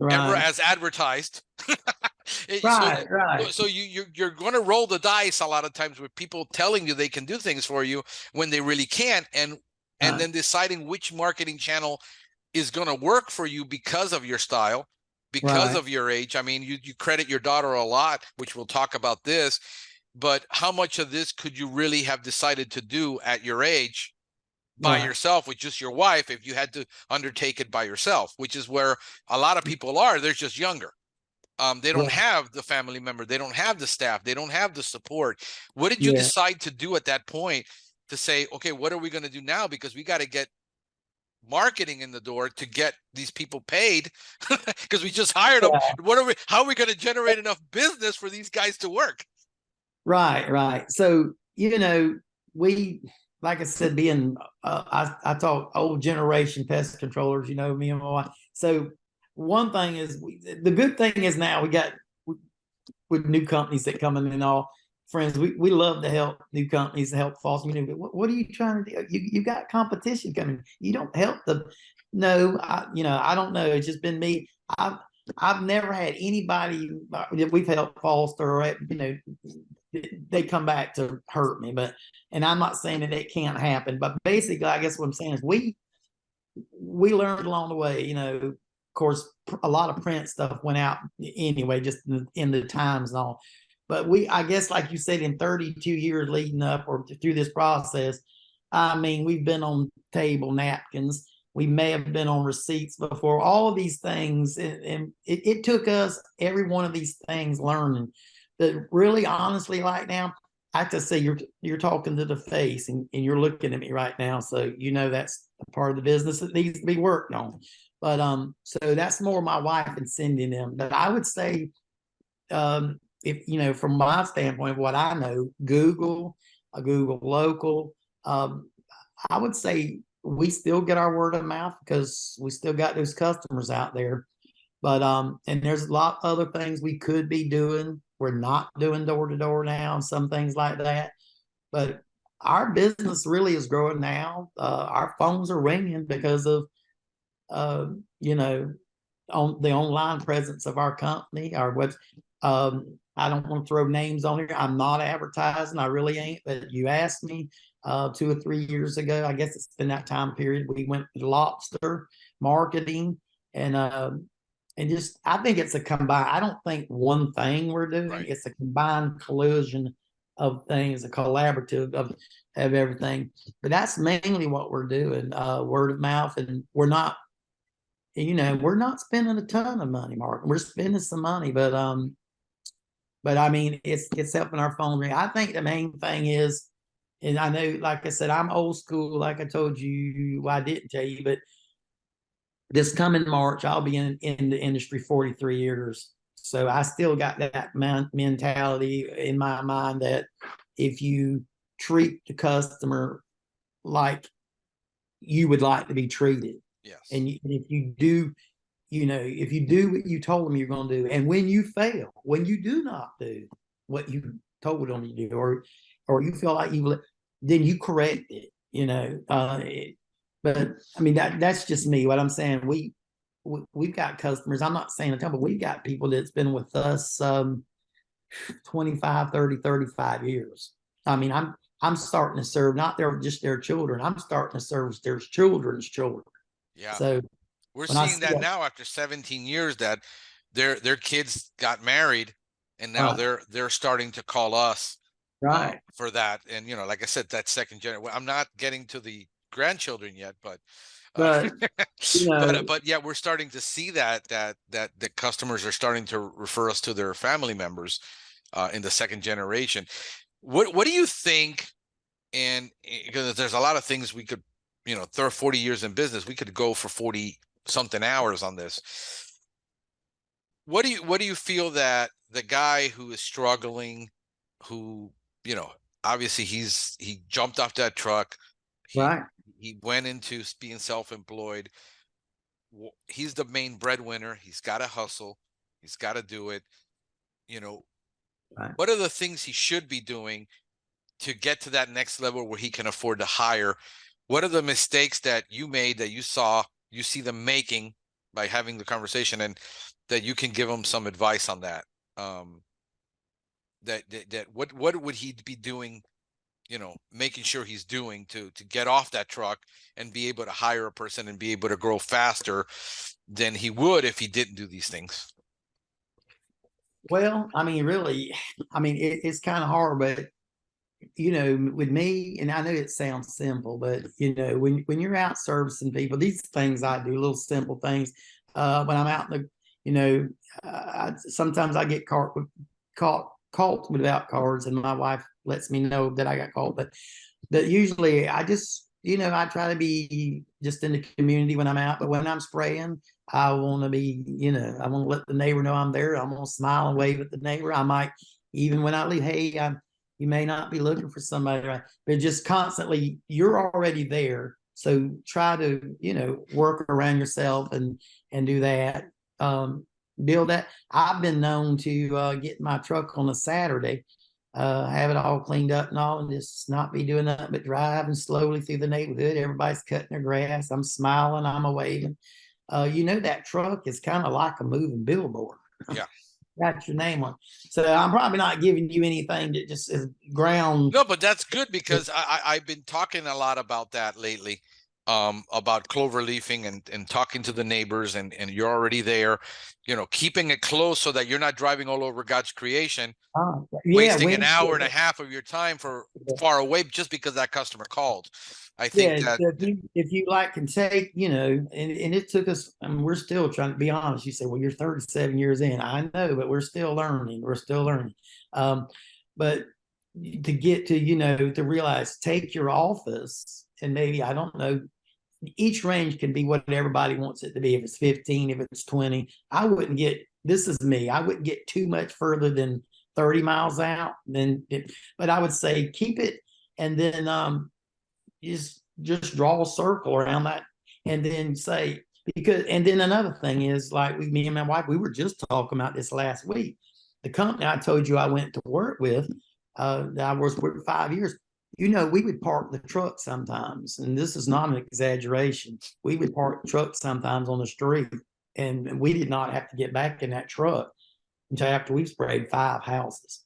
ever as advertised. So you're going to roll the dice a lot of times with people telling you they can do things for you when they really can't, and then deciding which marketing channel is going to work for you because of your style, because of your age. I mean, you credit your daughter a lot, which we'll talk about this, but how much of this could you really have decided to do at your age by yourself with just your wife, if you had to undertake it by yourself, which is where a lot of people are. They're just younger. They don't have the family member. They don't have the staff. They don't have the support. What did you decide to do at that point to say, okay, what are we going to do now? Because we got to get marketing in the door to get these people paid, because we just hired them. How are we going to generate enough business for these guys to work? Right. So, we, like I said, being, I talk old generation pest controllers, me and my wife. So one thing is, the good thing is now we got with new companies that come in and all, friends, we love to help new companies to help foster. What are you trying to do? You got competition coming. You don't help them. No, I don't know. It's just been me. I've never had anybody that we've helped foster, or they come back to hurt me. And I'm not saying that it can't happen, but basically, I guess what I'm saying is we learned along the way. course, a lot of print stuff went out anyway, just in the Times and all. But I guess, like you said, in 32 years leading up or through this process, I mean, we've been on table napkins. We may have been on receipts before. All of these things, and it took us every one of these things learning. That really, honestly, right now, I have to say you're talking to the face, and you're looking at me right now, so that's a part of the business that needs to be worked on. But so that's more my wife and sending them. But I would say, if from my standpoint, what I know, Google local. I would say we still get our word of mouth because we still got those customers out there. But and there's a lot of other things we could be doing. We're not doing door to door now and some things like that. But our business really is growing now. Our phones are ringing because of on the online presence of our company, our web. I don't want to throw names on here. I'm not advertising. I really ain't. But you asked me 2 or 3 years ago. I guess it's been that time period. We went to lobster marketing and just I think it's a combined. I don't think one thing we're doing. Right. It's a combined collision of things, a collaborative of everything. But that's mainly what we're doing. Word of mouth, and we're not spending a ton of money, Mark. We're spending some money, but I mean, it's helping our phone ring. I think the main thing is, and I know, like I said, I'm old school. Like I told you, well, I didn't tell you, but this coming March, I'll be in the industry 43 years. So I still got that mentality in my mind that if you treat the customer like you would like to be treated, Yes, and if you do, if you do what you told them you're going to do, and when you fail, when you do not do what you told them to do, or you feel like then you correct it. But I mean that's just me. What I'm saying, we've got customers. I'm not saying a ton, but we've got people that's been with us 25, 30, 35 years. I mean, I'm starting to serve not just their children. I'm starting to serve their children's children. Yeah. So we're seeing that now after 17 years that their kids got married, and now they're starting to call us for that. And like I said, that second generation. I'm not getting to the grandchildren yet, but yeah, we're starting to see that the customers are starting to refer us to their family members in the second generation. What do you think? And because there's a lot of things we could, 40 years in business, we could go for 40 something hours on this. What do you feel that the guy who is struggling, who, obviously he jumped off that truck, he went into being self-employed, he's the main breadwinner, he's got to hustle, he's got to do it, what are the things he should be doing to get to that next level where he can afford to hire? What are the mistakes that you made that you see them making by having the conversation, and that you can give them some advice on that? What would he be doing, making sure he's doing to get off that truck and be able to hire a person and be able to grow faster than he would if he didn't do these things? Well, I mean, really, it's kind of hard, but with me, and I know it sounds simple, but when you're out servicing people, these things I do, little simple things. When I'm out in the, sometimes I get caught without cards, and my wife lets me know that I got caught. But that usually I just, I try to be just in the community when I'm out. But when I'm spraying, I want to be, I want to let the neighbor know I'm there. I'm gonna smile and wave at the neighbor. I might even when I leave, hey, you may not be looking for somebody, right? But just constantly, you're already there. So try to, work around yourself and do that. Build that. I've been known to get my truck on a Saturday, have it all cleaned up and all, and just not be doing nothing but driving slowly through the neighborhood. Everybody's cutting their grass. I'm smiling. I'm waving. That truck is kind of like a moving billboard. Yeah. Got your name on. So I'm probably not giving you anything that just is ground. No, but that's good, because I've been talking a lot about that lately. about clover leafing and talking to the neighbors, and you're already there, keeping it close so that you're not driving all over God's creation, Yeah, wasting an hour and a half of your time for far away just because that customer called. I think yeah. that So if you like can take, and it took us, I mean, we're still trying to be honest. You say, well, you're 37 years in. I know, but we're still learning. We're still learning. But to get to, to realize, take your office and maybe, I don't know, each range can be what everybody wants it to be. If it's 15, if it's 20, I wouldn't get, this is me, I wouldn't get too much further than 30 miles out. But I would say keep it, and then just draw a circle around that, and then say, because, and then another thing is, like, me and my wife, we were just talking about this last week. The company I told you I went to work with, that I was with 5 years, we would park the truck sometimes, and this is not an exaggeration. We would park the truck sometimes on the street, and we did not have to get back in that truck until after we've sprayed 5 houses.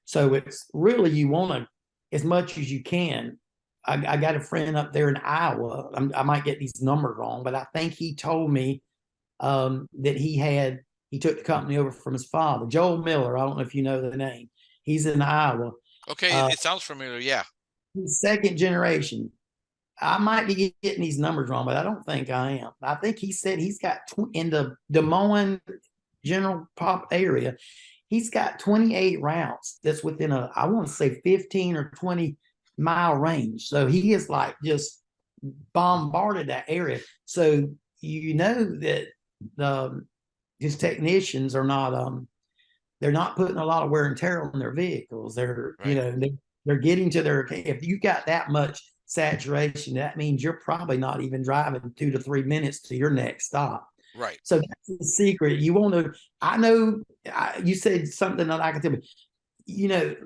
So it's really, you want to, as much as you can. I got a friend up there in Iowa. I might get these numbers wrong, but I think he told me that he took the company over from his father, Joel Miller. I don't know if you know the name. He's in Iowa. okay, it sounds familiar. Yeah. He's second generation. I might be getting these numbers wrong, but I don't think I am. I think he said he's got in the Des Moines general pop area, he's got 28 routes that's within I want to say 15 or 20-mile range. So he is like just bombarded that area. So that his technicians are not they're not putting a lot of wear and tear on their vehicles. They're right. they're getting to if you got that much saturation, that means you're probably not even driving 2 to 3 minutes to your next stop. Right. So that's the secret. You want to, I know you said something that I can tell me,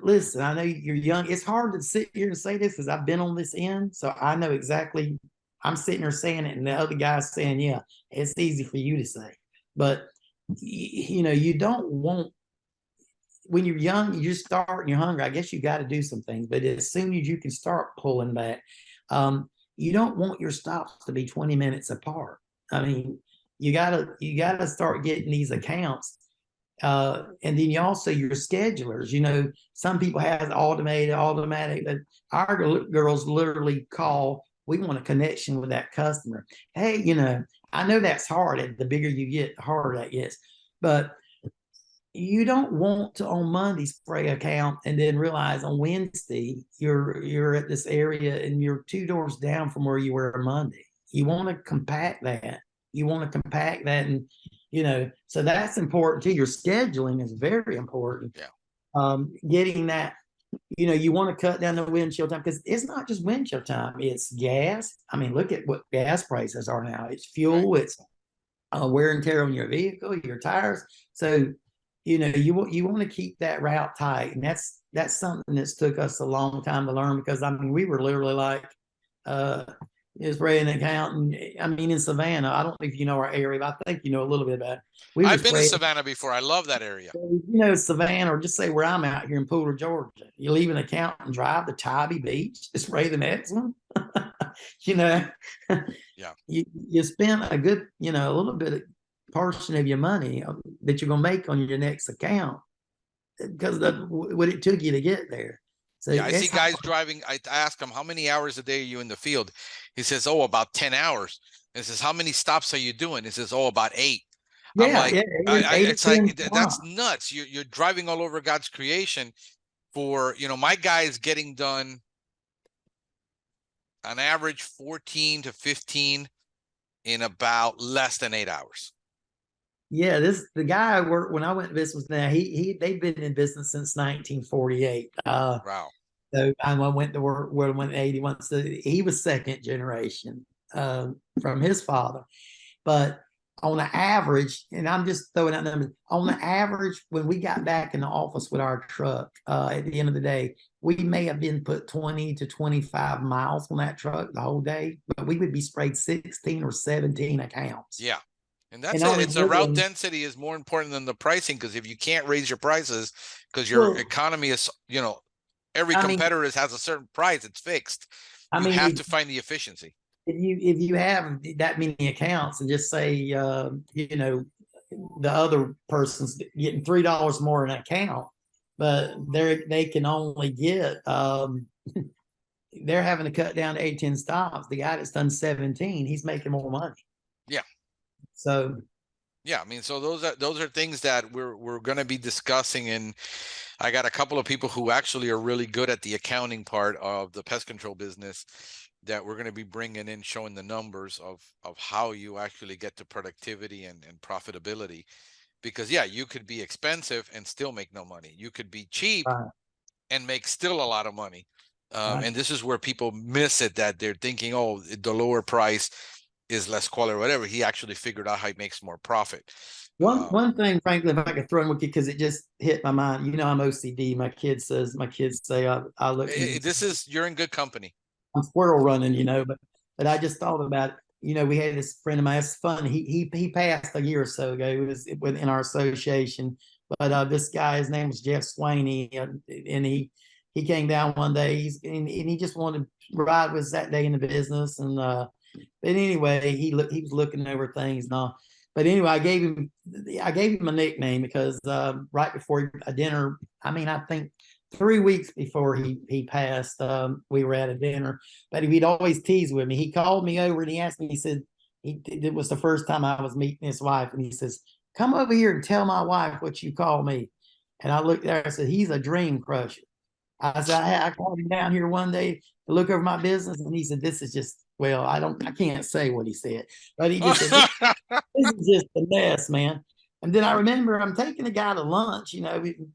listen, I know you're young. It's hard to sit here and say this because I've been on this end. So I know exactly, I'm sitting there saying it, and the other guy's saying, yeah, it's easy for you to say. But, you don't want, when you're young, you just start and you're hungry. I guess you got to do some things, but as soon as you can start pulling back, you don't want your stops to be 20 minutes apart. I mean, you gotta start getting these accounts. And then you also, your schedulers, some people have automatic, but our girls literally call, we want a connection with that customer. Hey, I know that's hard. The bigger you get, the harder that gets. But you don't want to on Monday spray account and then realize on Wednesday you're at this area and you're 2 doors down from where you were Monday. You want to compact that. And so that's important too. Your scheduling is very important. Yeah. Getting that, you want to cut down the windshield time, because it's not just windshield time, it's gas. I mean, look at what gas prices are now. It's fuel, Right. it's wear and tear on your vehicle, your tires. So you want to keep that route tight, and that's something that's took us a long time to learn, because I mean, we were literally like just spraying an account, and I mean, in Savannah, I don't know if you know our area, but I think you know a little bit about it. We were I've been to spraying, Savannah before. I love that area. Savannah, or just say where I'm out here in Pooler, Georgia. You leave an account and drive to Tybee Beach to spray the next one. Yeah. You spent a good, a little bit of portion of your money that you're gonna make on your next account, because what it took you to get there. So yeah, I see guys driving. I ask him, how many hours a day are you in the field? He says, oh, about 10 hours. And says, how many stops are you doing? He says, oh, about 8. I'm like, it's like, that's nuts. You're driving all over God's creation for, my guy is getting done on average 14 to 15 in about less than 8 hours. Yeah, the guy I worked when I went to business now, they've been in business since 1948. Wow. So I went to work when 81. So he was second generation from his father. But on the average, and I'm just throwing out numbers, on the average, when we got back in the office with our truck, at the end of the day, we may have been put 20 to 25 miles on that truck the whole day, but we would be sprayed 16 or 17 accounts. Yeah. And that's it. It's a route density is more important than the pricing, because if you can't raise your prices because your economy is, every competitor has a certain price, it's fixed. You have to find the efficiency. if you have that many accounts and just say the other person's getting $3 more in an account, but they can only get they're having to cut down to 18 stops. The guy that's done 17, he's making more money. Yeah. So yeah, I mean, so those are things that we're going to be discussing, and I got a couple of people who actually are really good at the accounting part of the pest control business that we're going to be bringing in, showing the numbers of how you actually get to productivity and profitability. Because yeah, you could be expensive and still make no money. You could be cheap right, and make still a lot of money. right. And this is where people miss it, that they're thinking, oh, the lower price is less quality or whatever. He actually figured out how he makes more profit. One thing, Franklin, if I could throw in with you, because it just hit my mind. I'm OCD. My kids say I look. You're in good company. I'm squirrel running, but I just thought about it. We had this friend of mine. It's fun. He passed a year or so ago. It was within our association. But this guy, his name was Jeff Swaney, and he came down one day. And he just wanted to ride with us that day in the business. And but anyway, he was looking over things and all. But anyway, I gave him a nickname because right before a dinner, I think 3 weeks before he passed, we were at a dinner, but he'd always tease with me. He called me over and he asked me, he said, it was the first time I was meeting his wife. And he says, come over here and tell my wife what you call me. And I looked there, I said, he's a dream crusher. I said, I called him down here one day to look over my business. And he said, this is just, well, I can't say what he said, but he just said, this is just a mess, man. And then I remember I'm taking a guy to lunch.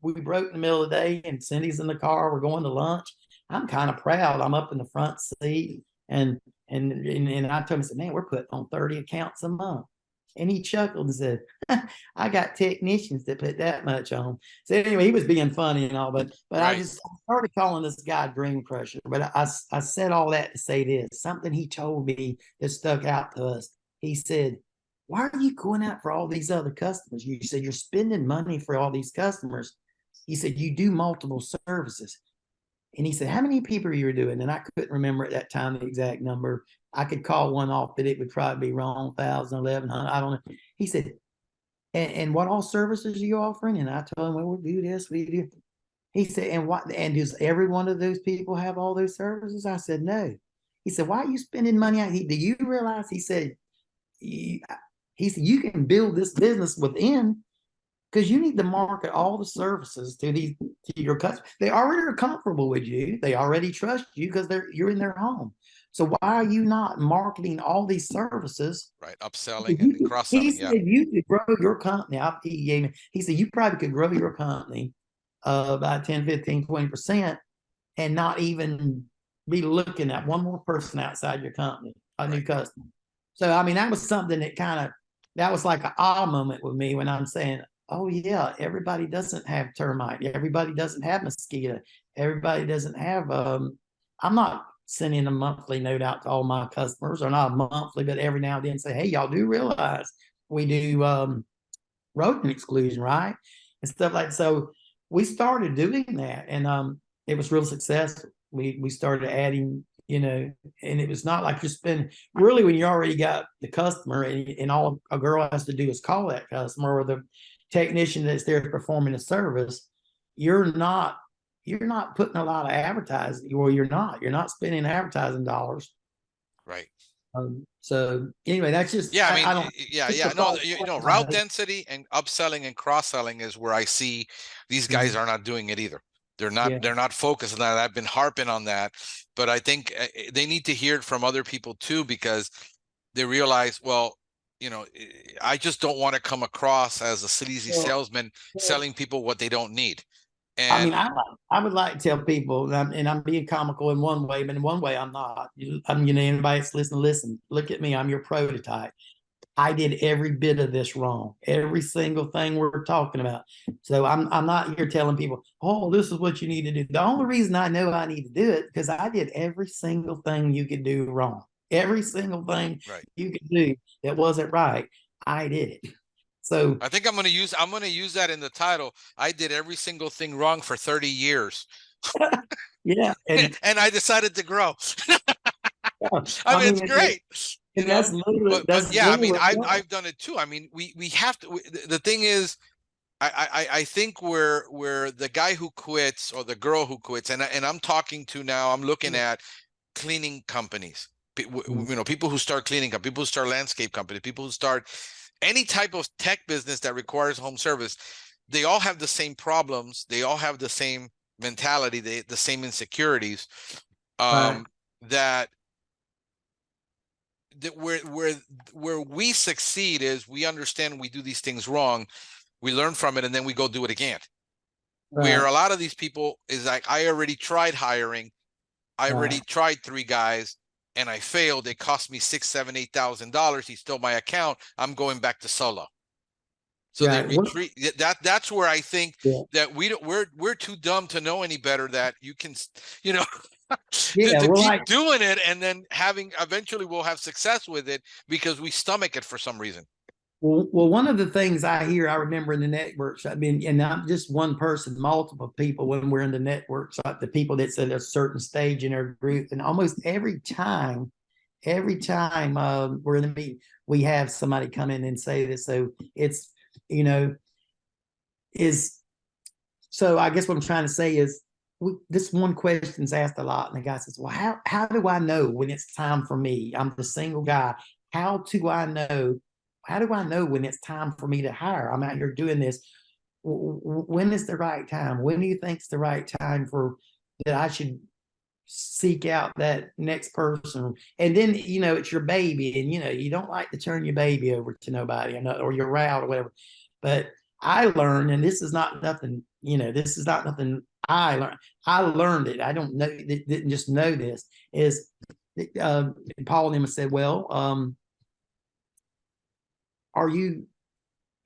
We broke in the middle of the day, and Cindy's in the car. We're going to lunch. I'm kind of proud. I'm up in the front seat, and I told him, I said, man, we're putting on 30 accounts a month. And he chuckled and said, I got technicians that put that much on. So anyway, he was being funny and all, but right. I started calling this guy Dream Crusher. But I said all that to say this, something he told me that stuck out to us. He said, why are you going out for all these other customers? You said you're spending money for all these customers. He said, you do multiple services. And he said, how many people are you doing? And I couldn't remember at that time the exact number. I could call one off, but it would probably be wrong, 1,000, 1,100. I don't know. He said, and what all services are you offering? And I told him, well, we do this, we do. He said, and does every one of those people have all those services? I said, no. He said, why are you spending money on? Do you realize? He said, you can build this business within, because you need to market all the services to your customers. They already are comfortable with you. They already trust you because you're in their home. So why are you not marketing all these services? Right, upselling and cross-selling. He said you could grow your company. He said you probably could grow your company about 10, 15, 20% and not even be looking at one more person outside your company, a new customer. So, that was something that was like an aha moment with me when I'm saying, oh yeah, everybody doesn't have termite. Everybody doesn't have mosquito. Everybody doesn't have, I'm not sending a monthly note out to all my customers, or not monthly, but every now and then say, hey, y'all do realize we do rodent exclusion, right? And stuff like that. So we started doing that, and it was real successful. We started adding, and it was not like you're spending, really, when you already got the customer and all a girl has to do is call that customer, or the technician that's there performing a service. You're not putting a lot of advertising. Well, you're not spending advertising dollars. Right. So anyway, that's just, route density and upselling and cross-selling is where I see these guys are not doing it either. They're not focused on that. I've been harping on that, but I think they need to hear it from other people too, because they realize, well, I just don't want to come across as a sleazy salesman selling people what they don't need. And I would like to tell people, and I'm being comical in one way, but in one way I'm not. Anybody that's listen, look at me. I'm your prototype. I did every bit of this wrong, every single thing we're talking about. So I'm not here telling people, oh, this is what you need to do. The only reason I know I need to do it, because I did every single thing you could do wrong. Every single thing you could do that wasn't right, I did it. So I think I'm going to use that in the title. I did every single thing wrong for 30 years. Yeah. And I decided to grow. I mean, it's mean, great, you and know. But that's yeah, I literally mean, what it was. I've done it too. I mean, we have to. The thing is, I think where the guy who quits or the girl who quits, and I'm talking to now, I'm looking at cleaning companies. Mhm. You know, people who start cleaning up, people who start landscape companies, people who start any type of tech business that requires home service. They all have the same problems. They all have the same mentality. The same insecurities. Right. Um, that that where we succeed is we understand we do these things wrong, we learn from it, and then we go do it again. Where Right. a lot of these people is like, I already tried hiring, I Right. already tried three guys and I failed. It cost me $6, 7, $8,000. He stole my account. I'm going back to solo. So they Yeah. retreat. That's where I think Yeah. that we're too dumb to know any better, that you can, you know, Yeah. to Well, keep like, doing it, and then having eventually we'll have success with it because we stomach it for some reason. one of the things I hear, I remember in the networks, I mean, and not just one person, multiple people when we're in the networks, like the people that's at a certain stage in our group, and almost every time we're in the meeting, we have somebody come in and say this. So it's, you know, is so I guess what I'm trying to say is this one question is asked a lot, and the guy says, "Well, how do I know when it's time for me? I'm the single guy. How do I know? How do I know when it's time for me to hire? I'm out here doing this. When is the right time? When do you think is the right time for that I should seek out that next person?" And then it's your baby, and you don't like to turn your baby over to nobody, or your route or whatever. But I learned, and this is not nothing. This is not nothing I learned. I learned it. I don't know. Didn't just know this. Is Paul and Emma said, "Well, are you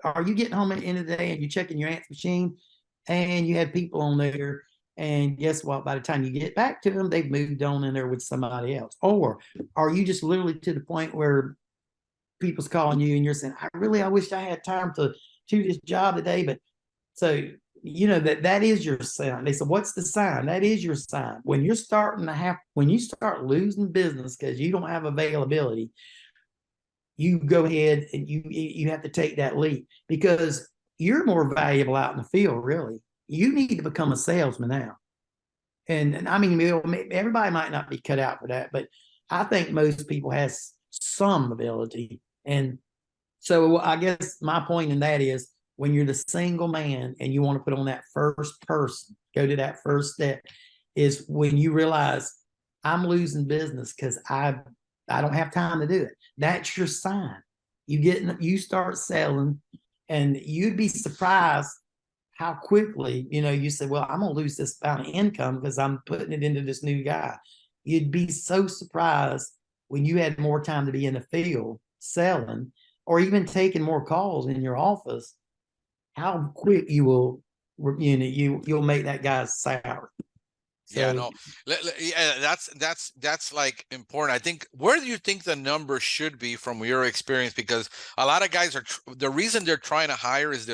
getting home at the end of the day and you checking your aunt's machine, and you had people on there, and guess what? By the time you get back to them, they've moved on in there with somebody else? Or are you just literally to the point where people's calling you and you're saying, I wish I had time to do this job today, but so that is your sign." They said, "What's the sign?" That is your sign. When you start losing business because you don't have availability, you go ahead and you have to take that leap, because you're more valuable out in the field. Really, you need to become a salesman now. And I mean, everybody might not be cut out for that, but I think most people has some ability. And so I guess my point in that is, when you're the single man and you want to put on that first person, go to that first step, is when you realize I'm losing business because I don't have time to do it. That's your sign. You start selling, and you'd be surprised how quickly, you say, "Well, I'm gonna lose this amount of income because I'm putting it into this new guy." You'd be so surprised when you had more time to be in the field selling, or even taking more calls in your office, how quick you'll make that guy's salary. Yeah, So no, yeah, that's like important. I think, where do you think the number should be from your experience? Because a lot of guys the reason they're trying to hire is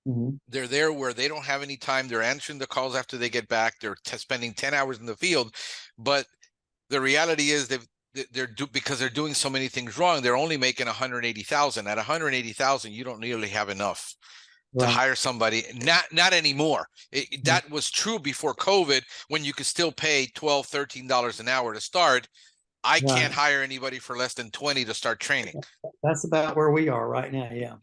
mhm. they're there where they don't have any time. They're answering the calls after they get back. They're spending 10 hours in the field, but the reality is because they're doing so many things wrong, they're only making 180,000. At 180,000, you don't nearly have enough to Right. hire somebody. Not anymore. Mhm. That was true before COVID, when you could still pay $12, $13 an hour to start. I can't Right. hire anybody for less than 20 to start training. That's about where we are right now. Yeah.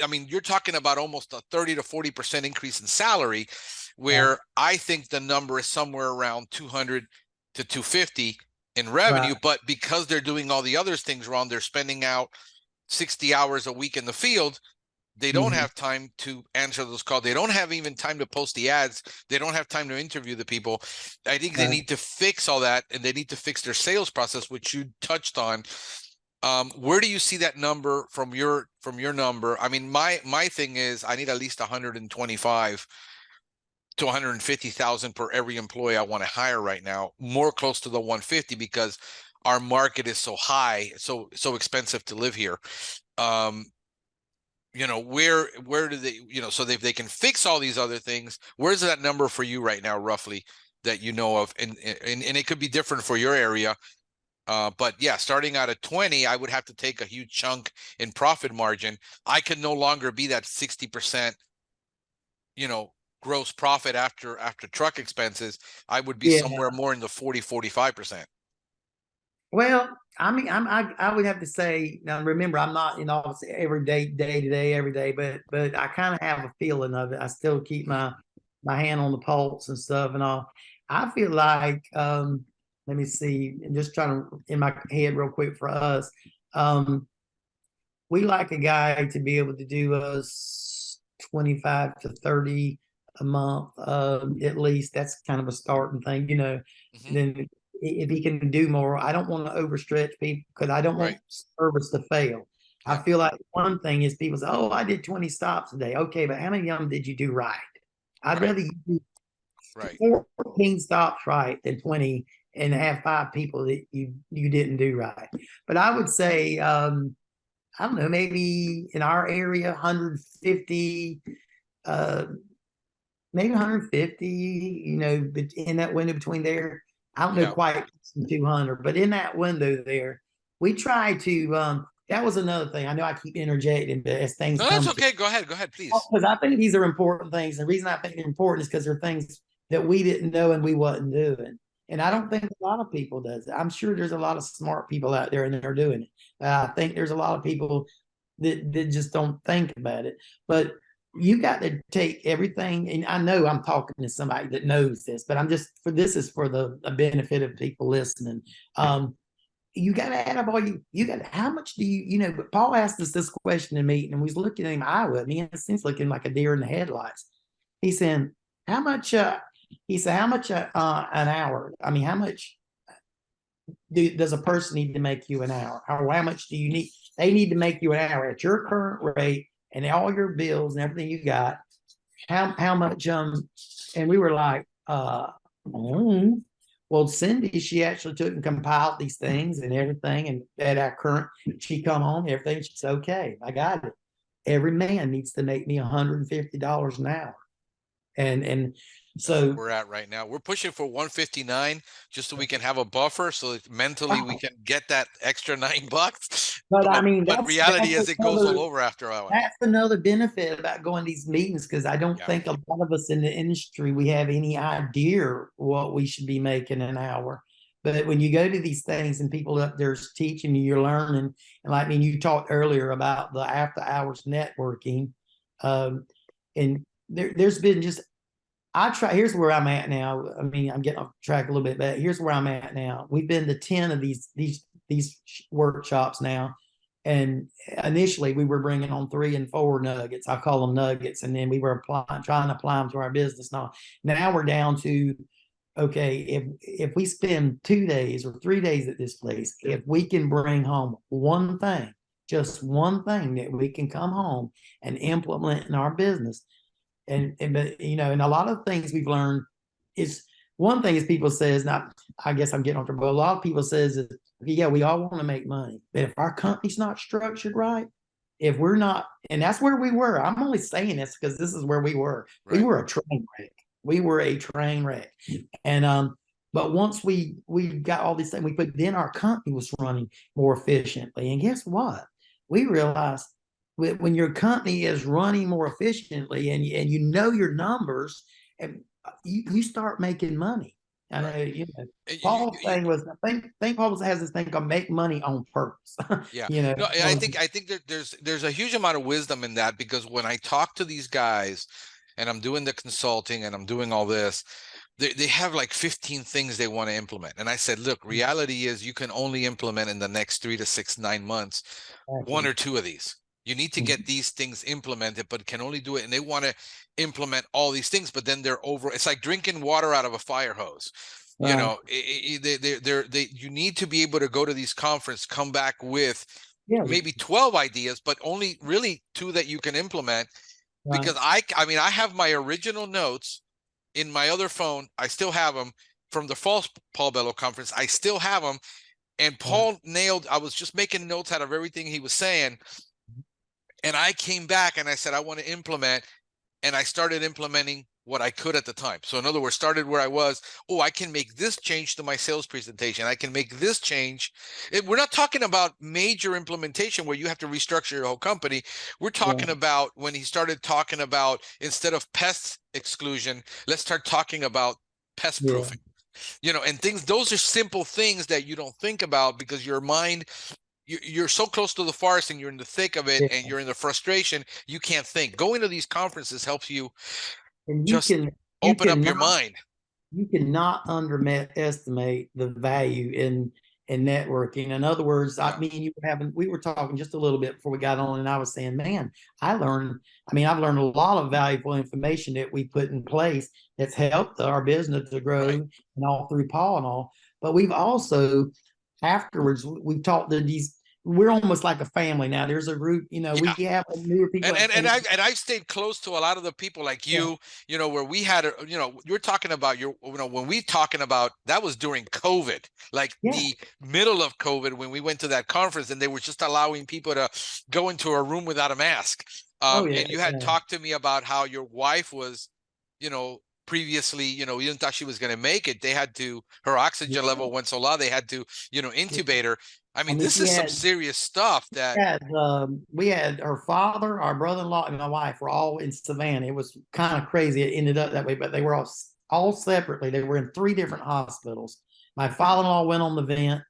I mean, you're talking about almost a 30 to 40% increase in salary, Right. where I think the number is somewhere around 200 to 250 in revenue. Right. But because they're doing all the other things wrong, they're spending out 60 hours a week in the field. They don't Mhm. have time to answer those calls. They don't have even time to post the ads. They don't have time to interview the people. I think they Right. need to fix all that, and they need to fix their sales process, which you touched on. Where do you see that number from your number? I mean, my thing is, I need at least 125 to 150,000 per every employee I want to hire right now, more close to the 150, because our market is so high, so expensive to live here. Um, where do they, so they can fix all these other things. Where's that number for you right now, roughly, that you know of, and it could be different for your area. But yeah, starting out at 20, I would have to take a huge chunk in profit margin. I could no longer be that 60%, gross profit after truck expenses. I would be Yeah. somewhere more in the 40-45%. Well, I mean, I would have to say now. Remember, I'm not in office every day, day to day, every day, but I kind of have a feeling of it. I still keep my hand on the pulse and stuff and all. I feel like, let me see, and just trying to in my head real quick for us. We like a guy to be able to do us 25 to 30 a month, at least. That's kind of a starting thing, Mm-hmm. Then if he can do more, I don't want to overstretch people because I don't want Right. service to fail. I Yeah. feel like one thing is people say, "Oh, I did 20 stops a day." Okay, but how many of them did you do right? I'd Right. rather you do Right. 14 stops right than 20 and have 5 people that you didn't do right. But I would say, I don't know, maybe in our area, 150, maybe 150, but in that window between there. I don't know Yeah. quite 200, but in that window there, we try to, that was another thing. I know I keep interjecting, but as things No, that's come to, okay. Go ahead, please. because I think these are important things. The reason I think they're important is because they're things that we didn't know and we wasn't doing. And I Right. don't think a lot of people does it. I'm sure there's a lot of smart people out there and they're doing it. I think there's a lot of people that just don't think about it. But you got to take everything, and I know I'm talking to somebody that knows this, but this is for the benefit of people listening. You got to add up all you got. How much do but Paul asked us this question in meeting, and we was looking at him eye with me, and it seems looking like a deer in the headlights. He said, "How much?" He said, "How much an hour? I mean, how much does a person need to make you an hour? Or how much do you need? They need to make you an hour at your current rate and all your bills and everything you got. How much? And we were like, well, Cindy, she actually took and compiled these things and everything, and at our current, she come home, everything. She's okay. I got it. Every man needs to make me $150 an hour, and That's where so we're at right now. We're pushing for 159 just so we can have a buffer so that mentally we can get that extra $9. but I mean, But reality is it goes all another over after a while. that's another benefit about going to these meetings, because I don't Yeah. think a lot of us in the industry we have any idea what we should be making an hour. But when you go to these things and people up there's teaching you, you're learning. And like, I mean, you talked earlier about the after hours networking, and there's been just here's where I'm at now. I mean, I'm getting off track a little bit, but here's where I'm at now. We've been to 10 of these workshops now. And initially we were bringing on 3 and 4 nuggets. I call them nuggets. And then we were trying to apply them to our business. Now we're down to, okay, if we spend 2 days or 3 days at this place, if we can bring home one thing, just one thing that we can come home and implement in our business, but and a lot of things we've learned is, one thing is people says, now I guess I'm getting on trouble, but a lot of people says is, yeah, we all want to make money, but if our company's not structured right, if we're not, and that's where we were. I'm only saying this because this is where we were. Right. We were a train wreck. We were a train wreck. And but once we got all these things, then our company was running more efficiently. And guess what? We realized when your company is running more efficiently and you know your numbers, and you start making money. I know, Paul's thing was, I think Paul has this thing called make money on purpose. Yeah. No, I think that there's a huge amount of wisdom in that, because when I talk to these guys and I'm doing the consulting and I'm doing all this, they have like 15 things they want to implement. And I said, look, reality is you can only implement in the next 3 to 6, 9 months, 1 or 2 of these. You need to get these things implemented, but can only do it. And they want to implement all these things, but then they're over. It's like drinking water out of a fire hose. You know, you need to be able to go to these conferences, come back with maybe 12 ideas, but only really 2 that you can implement. Because I mean, I have my original notes in my other phone. I still have them from the false Paul Bello conference. I still have them. And Paul nailed, I was just making notes out of everything he was saying. And I came back and I said, I want to implement. And I started implementing what I could at the time. So in other words, started where I was. Oh, I can make this change to my sales presentation. I can make this change. We're not talking about major implementation where you have to restructure your whole company. We're talking about when he started talking about, instead of pest exclusion, let's start talking about pest proofing. And things, those are simple things that you don't think about because your mind, you're so close to the forest and you're in the thick of it and you're in the frustration, you can't think. Going to these conferences helps you And just open up your mind. You cannot underestimate the value in networking. In other words, I mean, we were talking just a little bit before we got on, and I was saying, man, I've learned a lot of valuable information that we put in place that's helped our business to grow, and all through Paul and all. But we've also, afterwards, we've talked to these. We're almost like a family now. There's a group, we have newer people. And I've stayed close to a lot of the people like you, where we had, you're talking about when we talking about, that was during COVID, like the middle of COVID, when we went to that conference and they were just allowing people to go into a room without a mask. And you had talked to me about how your wife was, previously, you didn't thought she was going to make it. They had to, her oxygen level went so low, they had to, intubate her. I mean, this is some serious stuff that we had her father, our brother-in-law, and my wife were all in Savannah. It was kind of crazy. It ended up that way, but they were all separately. They were in 3 different hospitals. My father-in-law went on the vent.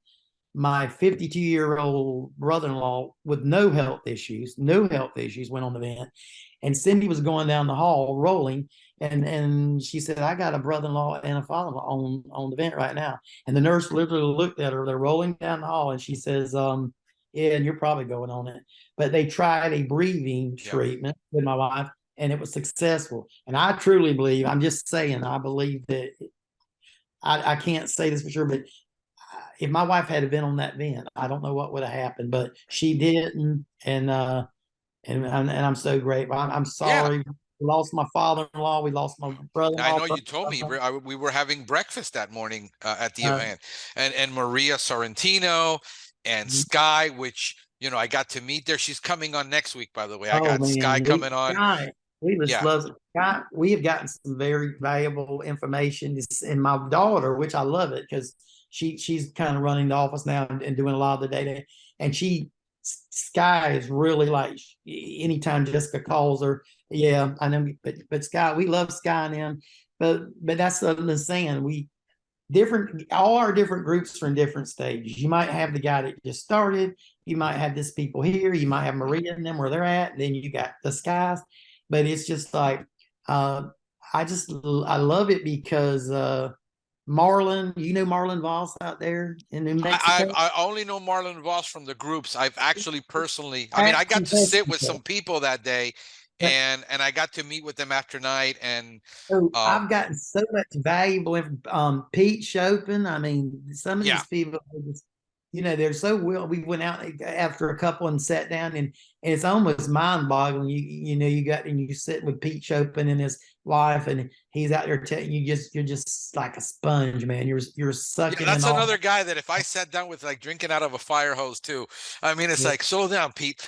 My 52-year-old brother-in-law with no health issues went on the vent. And Cindy was going down the hall rolling. And she said, I got a brother-in-law and a father-in-law on the vent right now. And the nurse literally looked at her. They're rolling down the hall. And she says, yeah, and you're probably going on it. But they tried a breathing treatment with my wife, and it was successful. And I truly believe, I'm just saying, I believe that, I can't say this for sure, but if my wife had been on that vent, I don't know what would have happened, but she didn't. And I'm so grateful. I'm sorry. We lost my father-in-law. We lost my brother-in-law. I know you told me we were having breakfast that morning at the event, and Maria Sorrentino and Sky, which I got to meet there. She's coming on next week, by the way. I got Sky coming on. We just love Sky. We have gotten some very valuable information, and my daughter, which I love it because she's kind of running the office now and doing a lot of the data, and Sky is really like, anytime Jessica calls her, I know, but Sky, we love Sky and them, but that's the saying, all our different groups are in different stages. You might have the guy that just started, you might have this people here, you might have Maria and them where they're at, and then you got the Skies, but it's just like, I love it because, Marlon, Marlon Voss out there in New Mexico? I only know Marlon Voss from the groups. I've actually personally, I got to sit with some people that day, and I got to meet with them after night. And I've gotten so much valuable Pete Chopin. I mean, some of these people, they're so well. We went out after a couple and sat down, and it's almost mind-boggling. You sit with Pete Chopin and his wife, and he's out there telling you, you're just like a sponge, man. You're sucking. That's another guy that if I sat down with, like drinking out of a fire hose too. I mean, it's like, slow down, Pete.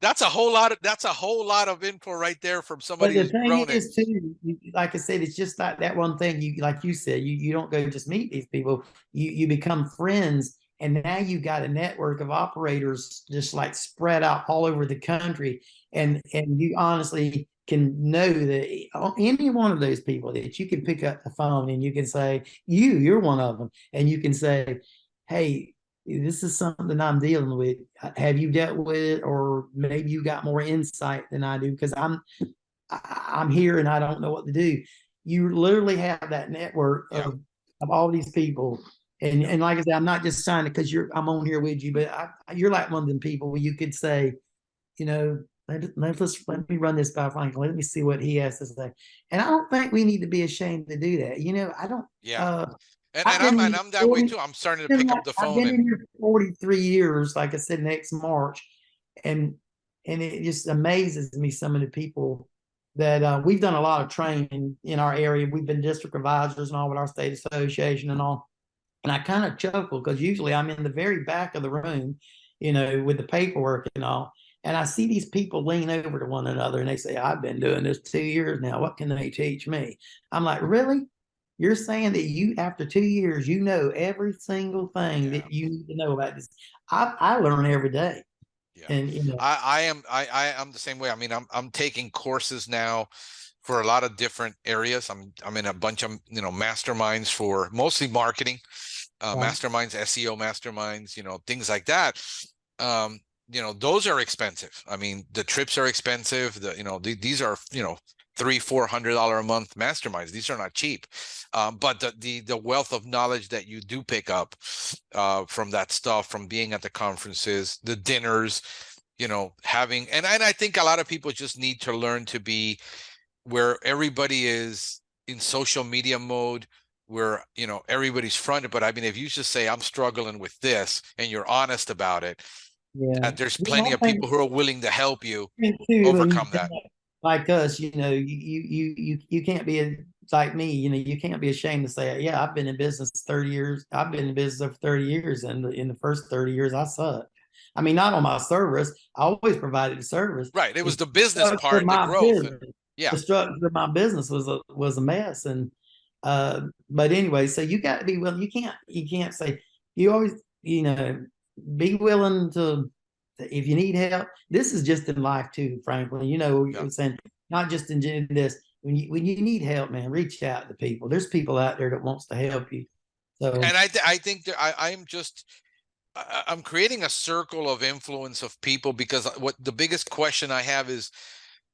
That's a whole lot of info right there from somebody who's grown it. Too, like I said, it's just like that one thing. Like you said, you don't go just meet these people. You become friends. And now you got a network of operators just like spread out all over the country. And you honestly can know that any one of those people that you can pick up the phone and you can say, you're one of them. And you can say, hey, this is something I'm dealing with. Have you dealt with it? Or maybe you got more insight than I do because I'm here and I don't know what to do. You literally have that network of all these people. And like I said, I'm not just signing it because I'm on here with you, but you're like one of them people where you could say, let me run this by Franklin. Let me see what he has to say. And I don't think we need to be ashamed to do that. I don't. Yeah. I'm that way too. I'm starting to pick up the phone. I've been in here for 43 years, like I said, next March, and it just amazes me some of the people that we've done a lot of training in our area. We've been district advisors and all with our state association and all. And I kind of chuckle because usually I'm in the very back of the room, with the paperwork and all. And I see these people lean over to one another and they say, I've been doing this 2 years now. What can they teach me? I'm like, really? You're saying that you, after 2 years, you know every single thing Yeah. that you need to know about this. I learn every day. Yeah. And I'm the same way. I mean, I'm taking courses now for a lot of different areas. I'm in a bunch of, masterminds for mostly marketing, masterminds, SEO masterminds, things like that. Um, those are expensive. I mean, the trips are expensive. These are, $300-400 a month masterminds. These are not cheap. But the wealth of knowledge that you do pick up from that stuff, from being at the conferences, the dinners, having, and I think a lot of people just need to learn to be where everybody is in social media mode, where everybody's fronted. But I mean, if you just say I'm struggling with this and you're honest about it, yeah, there's well, plenty of people who are willing to help you I think too, when overcome you that. like us, you can't be like me. You can't be ashamed to say, yeah, I've been in business 30 years. I've been in business for 30 years, and in the first 30 years, I sucked. I mean, not on my service. I always provided the service. Right. It was It's the the business structure of part, the my growth, and business. yeah. The structure of my business was a mess, and but anyway, so you got to be willing. You can't say you always be willing to if you need help. This is just in life too, Franklin. Yeah. Saying not just in this. When you need help, man, reach out to people. There's people out there that wants to help you. So And I think that I'm creating a circle of influence of people, because what the biggest question I have is,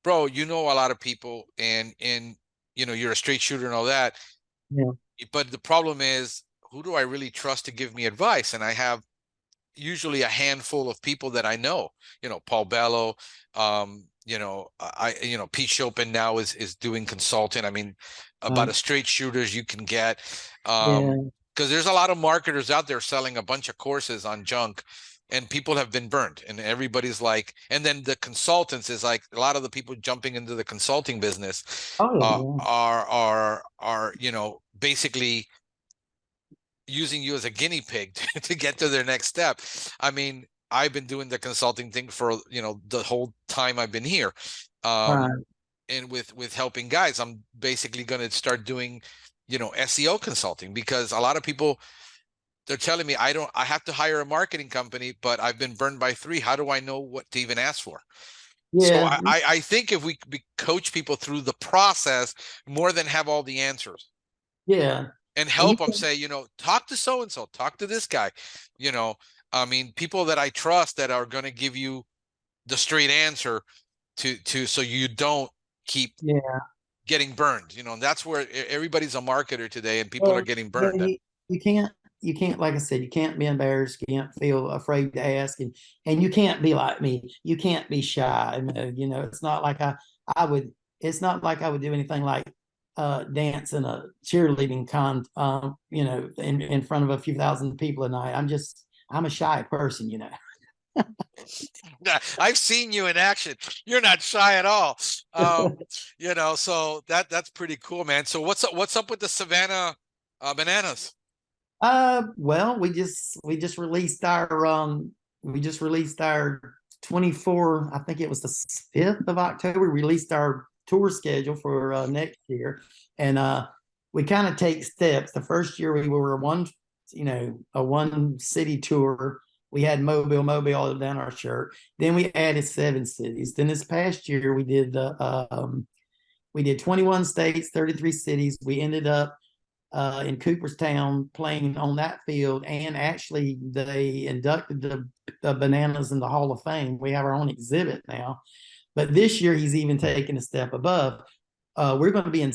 bro, a lot of people, and you're a straight shooter and all that. yeah, But the problem is, who do I really trust to give me advice? And I have usually a handful of people that I know, Paul Bello, Pete Chopin now is doing consulting. I mean, about as straight shooters you can get. yeah, Because there's a lot of marketers out there selling a bunch of courses on junk, and people have been burned, and everybody's like, and then the consultants is like, a lot of the people jumping into the consulting business oh are basically using you as a guinea pig to get to their next step. I mean, I've been doing the consulting thing for the whole time I've been here, yeah, um, right, and with helping guys. I'm basically going to start doing SEO consulting, because a lot of people, they're telling me I have to hire a marketing company, but I've been burned by 3. How do I know what to even ask for? So yeah, I think if we coach people through the process more than have all the answers, yeah. and And you help them say, talk to so and so, talk to this guy, you know, I mean, people that I trust that are going to give you the straight answer to so you don't keep yeah. getting burned, and that's where everybody's a marketer today, and people are Well, getting but burned. you can't, like I said, you can't be embarrassed. You can't feel afraid to ask, and you can't be like me. You can't be shy. It's not like I would. It's not like I would do anything like dance in a cheerleading in front of a few thousand people a night. I'm a shy person. I've seen you in action. You're not shy at all. Um, so that's pretty cool, man. So what's up with the Savannah bananas? Well, we just released our 24. I think it was the 5th of October. We released our tour schedule for next year, and we kind of take steps. The first year we were a one city tour. We had Mobile all down our shirt. Then we added 7 cities. Then this past year we did 21 states, 33 cities. We ended up in Cooperstown playing on that field, and actually they inducted the bananas in the Hall of Fame. We have our own exhibit now, but this year he's even taken a step above. We're going to be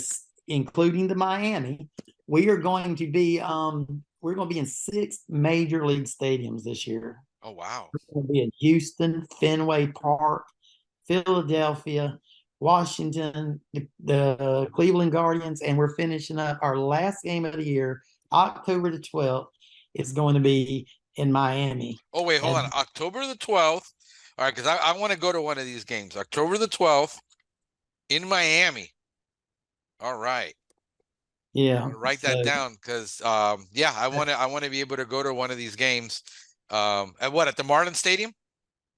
including the Miami. We're going to be in 6 major league stadiums this year. Oh, wow. We're going to be in Houston, Fenway Park, Philadelphia, Washington, the Cleveland Guardians, and we're finishing up our last game of the year, October the 12th. It's going to be in Miami. Oh, wait, hold on. October the 12th. All right, because I want to go to one of these games. October the 12th in Miami. All right. Yeah. Write that down, because I want to be able to go to one of these games. At the Marlins Stadium?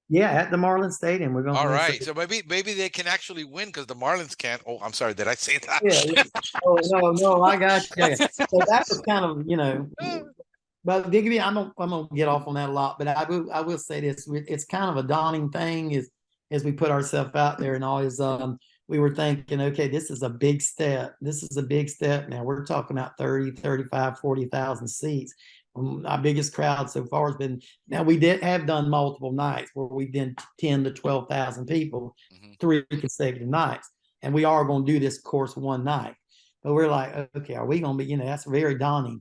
Yeah, at the Marlins Stadium, we're going All to win. right. So maybe they can actually win because the Marlins can't. Oh, I'm sorry. Did I say Yeah, yeah. that? Oh no, I got you. So that was kind of, but Digby, I'm gonna get off on that a lot. But I will say this: it's kind of a daunting thing as we put ourselves out there, and always we were thinking, okay, this is a big step. This is a big step. Now we're talking about 30, 35, 40,000 seats. Our biggest crowd so far has been. Now we did have done multiple nights where we've done 10 to 12,000 people, Mhm. 3 consecutive nights, and we are going to do this course one night. But we're like, okay, are we going to be? That's very daunting.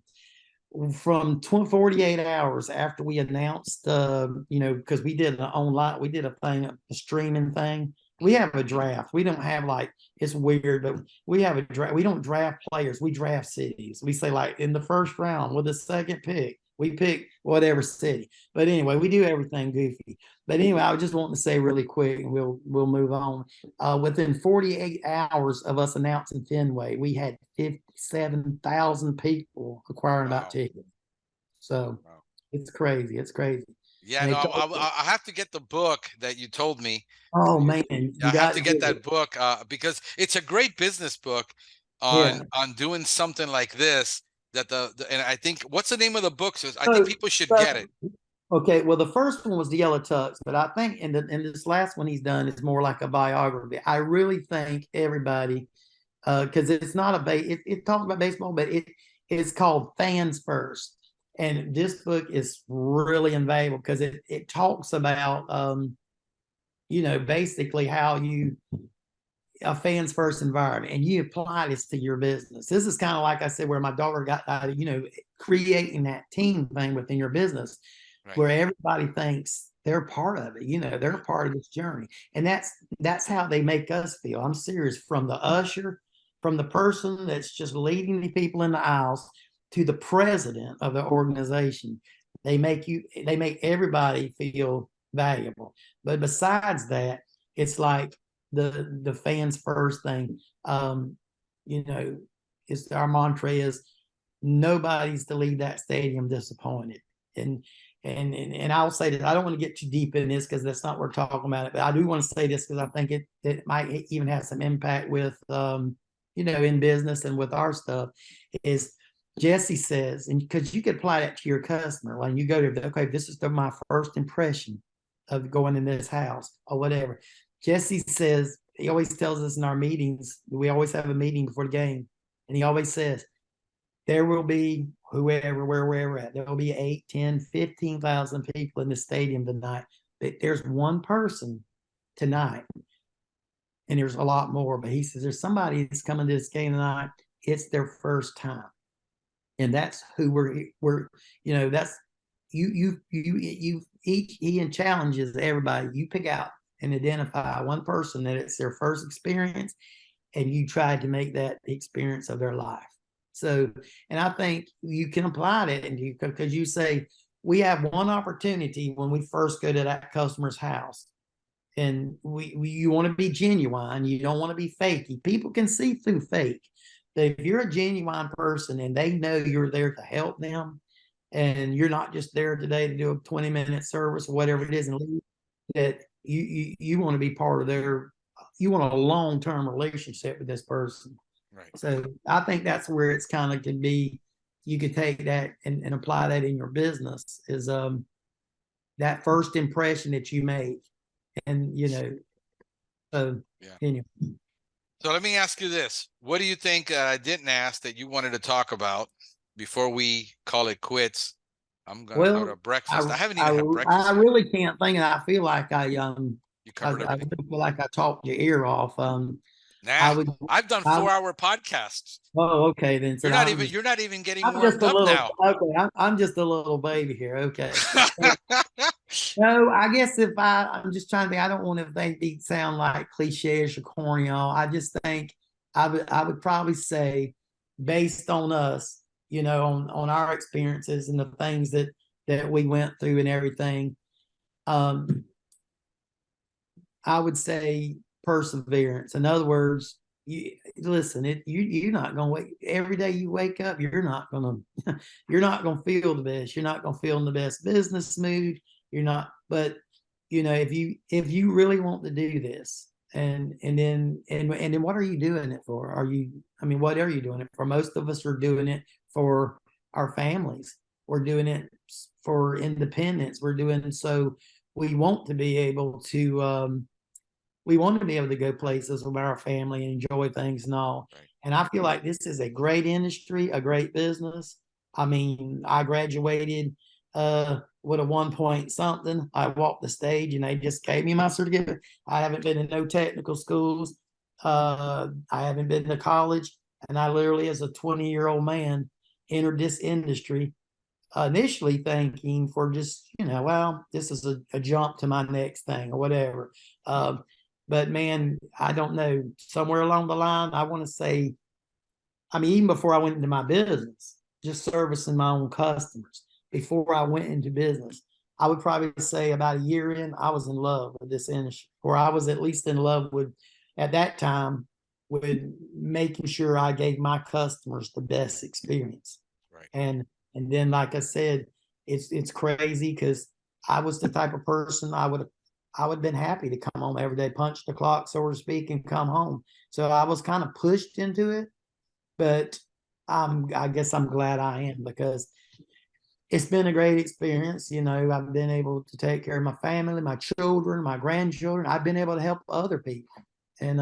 From 48 hours after we announced, because we did an online, we did a thing, a streaming thing. We have a draft. We don't have like, it's weird, but we have a draft. We don't draft players. We draft cities. We say like in the first round with the second pick, we pick whatever city. But anyway, we do everything goofy. But anyway, I was just wanting to say really quick, and we'll move on. Within 48 hours of us announcing Fenway, we had 57,000 people acquiring about Wow. tickets. So Wow. it's crazy. It's crazy. Yeah, And no, they told us, I have to get the book that you told me. oh man, I you have got to to get get that it. book because it's a great business book Yeah. on doing something like this. That and I think what's the name of the book? So I think So, people should so get it. okay, well, the first one was the Yellow Tux, but I think in this last one he's done is more like a biography. I really think everybody, because it's not it talks about baseball, but it's called Fans First, and this book is really invaluable because it talks about basically how you a fans first environment and you apply this to your business. This is kind of like I said, where my daughter got out of, creating that team thing within your business Right. where everybody thinks they're part of it, they're part of this journey. And that's how they make us feel. I'm serious, from the usher, from the person that's just leading the people in the aisles to the president of the organization. They make everybody feel valuable. But besides that, it's like the fans first thing. You know, it's our mantra is nobody's to leave that stadium disappointed. And I'll say that I don't want to get too deep in this because that's not what we're talking about. But I do want to say this because I think it might even have some impact with in business and with our stuff. Is Jesse says, and because you could apply that to your customer when you go to, okay, this is my first impression of going in this house or whatever. Jesse says, he always tells us in our meetings, we always have a meeting before the game, and he always says, there will be whoever, where we're at, there will be 8, 10, 15,000 people in the stadium tonight. But there's one person tonight, and there's a lot more, but he says there's somebody that's coming to this game tonight. It's their first time. And that's who we're that's you each Ian challenges everybody. You pick out and identify one person that it's their first experience, and you try to make that the experience of their life. So, and I think you can apply that, and because you say we have one opportunity when we first go to that customer's house, and you want to be genuine. You don't want to be fakey. People can see through fake. But if you're a genuine person and they know you're there to help them, and you're not just there today to do a 20-minute service or whatever it is, and leave, that you want to be part of you want a long-term relationship with this person. Right. So I think that's where it's kind of can be, you could take that and apply that in your business, is that first impression that you make. And so Yeah. anyway. So let me ask you this. What do you think I didn't ask that you wanted to talk about before we call it quits? I'm gonna go to breakfast. I haven't even had breakfast I yet. really can't think, and I feel like You covered I everything. feel like I talked your ear off. Nah, I would I've done I 4-hour podcasts. Oh, okay then. So You're not even getting I'm just warmed a up little now. okay. I'm just a little baby here. Okay. No, I guess I'm just trying to think, I don't want to think these sound like cliches or corny. I just think I would probably say, based on us, on our experiences and the things that we went through and everything, I would say perseverance. In other words, you listen, you're not gonna wait every day you wake up, you're not gonna you're not gonna feel the best. You're not gonna feel in the best business mood. You're not, but if you really want to do this, and then what are you doing it for? What are you doing it for? Most of us are doing it for our families. We're doing it for independence. We're doing so we want to be able to go places with our family and enjoy things and all. Right. And I feel like this is a great industry, a great business. I mean, I graduated with a 1 point something. I walked the stage and they just gave me my certificate. I haven't been in no technical schools. I haven't been to college. And I literally, as a 20-year-old man, entered this industry initially thinking for just, well, this is a jump to my next thing or whatever. But man, I don't know. Somewhere along the line, I want to say, even before I went into my business, just servicing my own customers, before I went into business, I would probably say about a year in, I was in love with this industry, or I was at least in love with, at that time, with making sure I gave my customers the best experience. Right. And then, like I said, it's crazy because I was the type of person I would have been happy to come home every day, punch the clock, so to speak, and come home. So I was kind of pushed into it, but I guess I'm glad I am, because it's been a great experience. I've been able to take care of my family, my children, my grandchildren. I've been able to help other people. And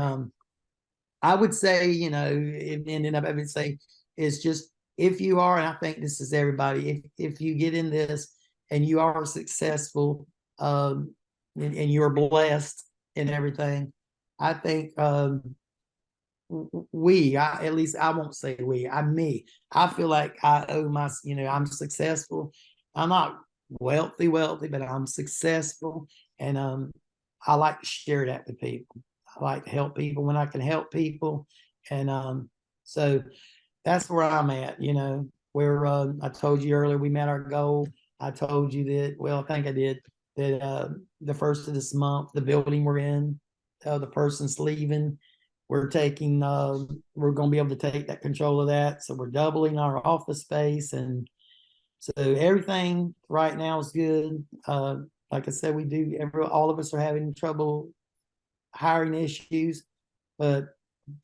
I would say, I would say it's just, if you are, and I think this is everybody, if you get in this and you are successful, and you're blessed and everything, I think at least I won't say I feel like I owe I'm successful. I'm not wealthy, but I'm successful. And I like to share that with people. I like to help people when I can help people. And so that's where I'm at, where I told you earlier we met our goal. I told you that, well, I think I did, that the first of this month, the building we're in, the person's leaving. We're going to be able to take that control of that. So we're doubling our office space. And so everything right now is good. Like I said, all of us are having trouble hiring issues, but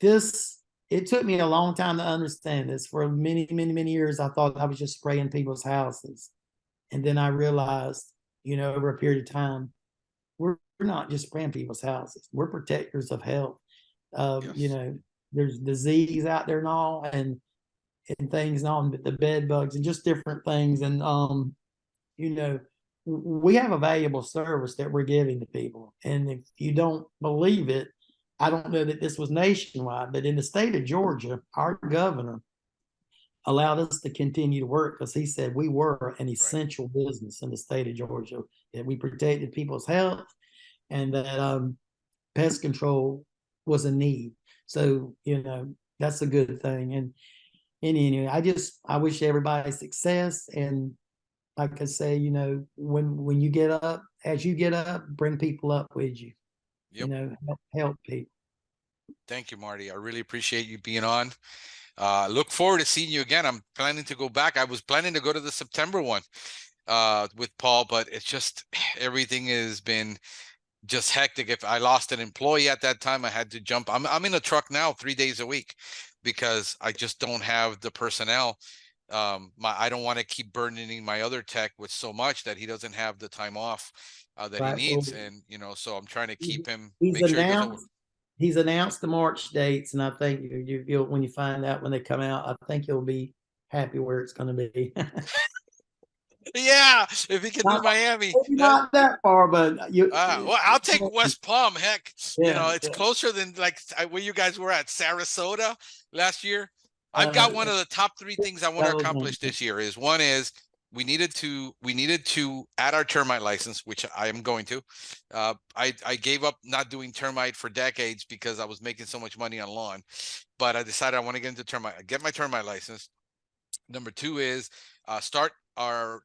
it took me a long time to understand this. For many, many, many years, I thought I was just spraying people's houses. And then I realized, over a period of time, we're not just spraying people's houses. We're protectors of health. Yes. There's disease out there and all, and things on the bed bugs and just different things. And we have a valuable service that we're giving to people. And if you don't believe it, I don't know that this was nationwide, but in the state of Georgia, our governor allowed us to continue to work because he said we were an Right. essential business in the state of Georgia, that we protected people's health, and that pest control was a need. So, that's a good thing. And anyway, I wish everybody success. And like I say, when you get up, as you get up, bring people up with you, Yep. help people. Thank you, Marty. I really appreciate you being on. Look forward to seeing you again. I'm planning to go back. I was planning to go to the September one with Paul, but it's just everything has been just hectic. If I lost an employee at that time, I had to jump. I'm in a truck now 3 days a week because I just don't have the personnel. I don't want to keep burdening my other tech with so much that he doesn't have the time off that he Right. Well, needs. And so I'm trying to keep him, he's make sure he doesn't. announced the March dates, and I think you'll, when you find out when they come out, I think you'll be happy where it's going to be. Yeah, if he can do not, Miami, not that far, but well, I'll take West Palm. Heck, yeah, it's closer than like where you guys were at Sarasota last year. I've uh, got one of the top three things I want to accomplish this year. One is we needed to add our termite license, which I am going to. I gave up not doing termite for decades because I was making so much money on lawn, but I decided I want to get into termite. Get my termite license. Number two is start our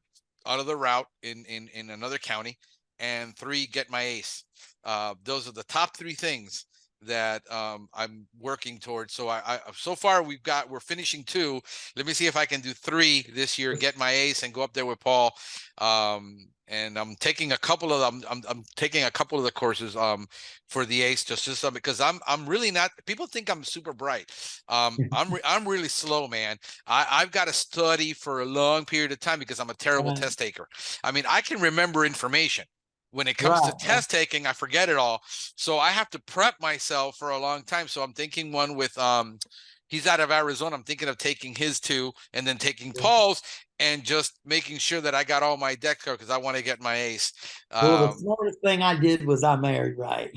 out of the route in another county, and three, get my ace. Those are the top three things that I'm working towards. So I so far we're finishing two. Let me see if I can do three this year. Get my ace and go up there with Paul. and I'm taking a couple of them. I'm taking a couple of the courses for the ACE just because I'm really not. People think I'm super bright. I'm really slow, man. I've got to study for a long period of time because I'm a terrible test taker. I mean, I can remember information. When it comes to test taking, I forget it all. So I have to prep myself for a long time. So I'm thinking one with he's out of Arizona. I'm thinking of taking his two and then taking Paul's and just making sure that I got all my decks covered because I want to get my ace. Well, the smartest thing I did was I married right.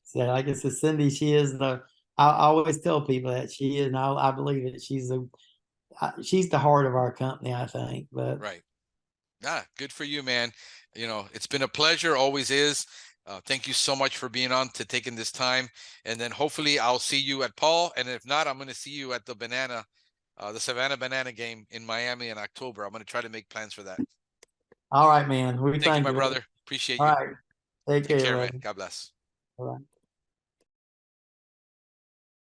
So like I said, Cindy, she is I always tell people that she is, and I believe it. She's the heart of our company, I think. But right. Good for you, man. You know, it's been a pleasure, always is. Thank you so much for being on, to taking this time. And then hopefully I'll see you at Paul. And if not, I'm going to see you at the Savannah Banana game in Miami in October. I'm going to try to make plans for that. all right, man. We Thank you, thank my you. brother. Appreciate All you. right. Take Take care, care, man. brother. God bless. All right.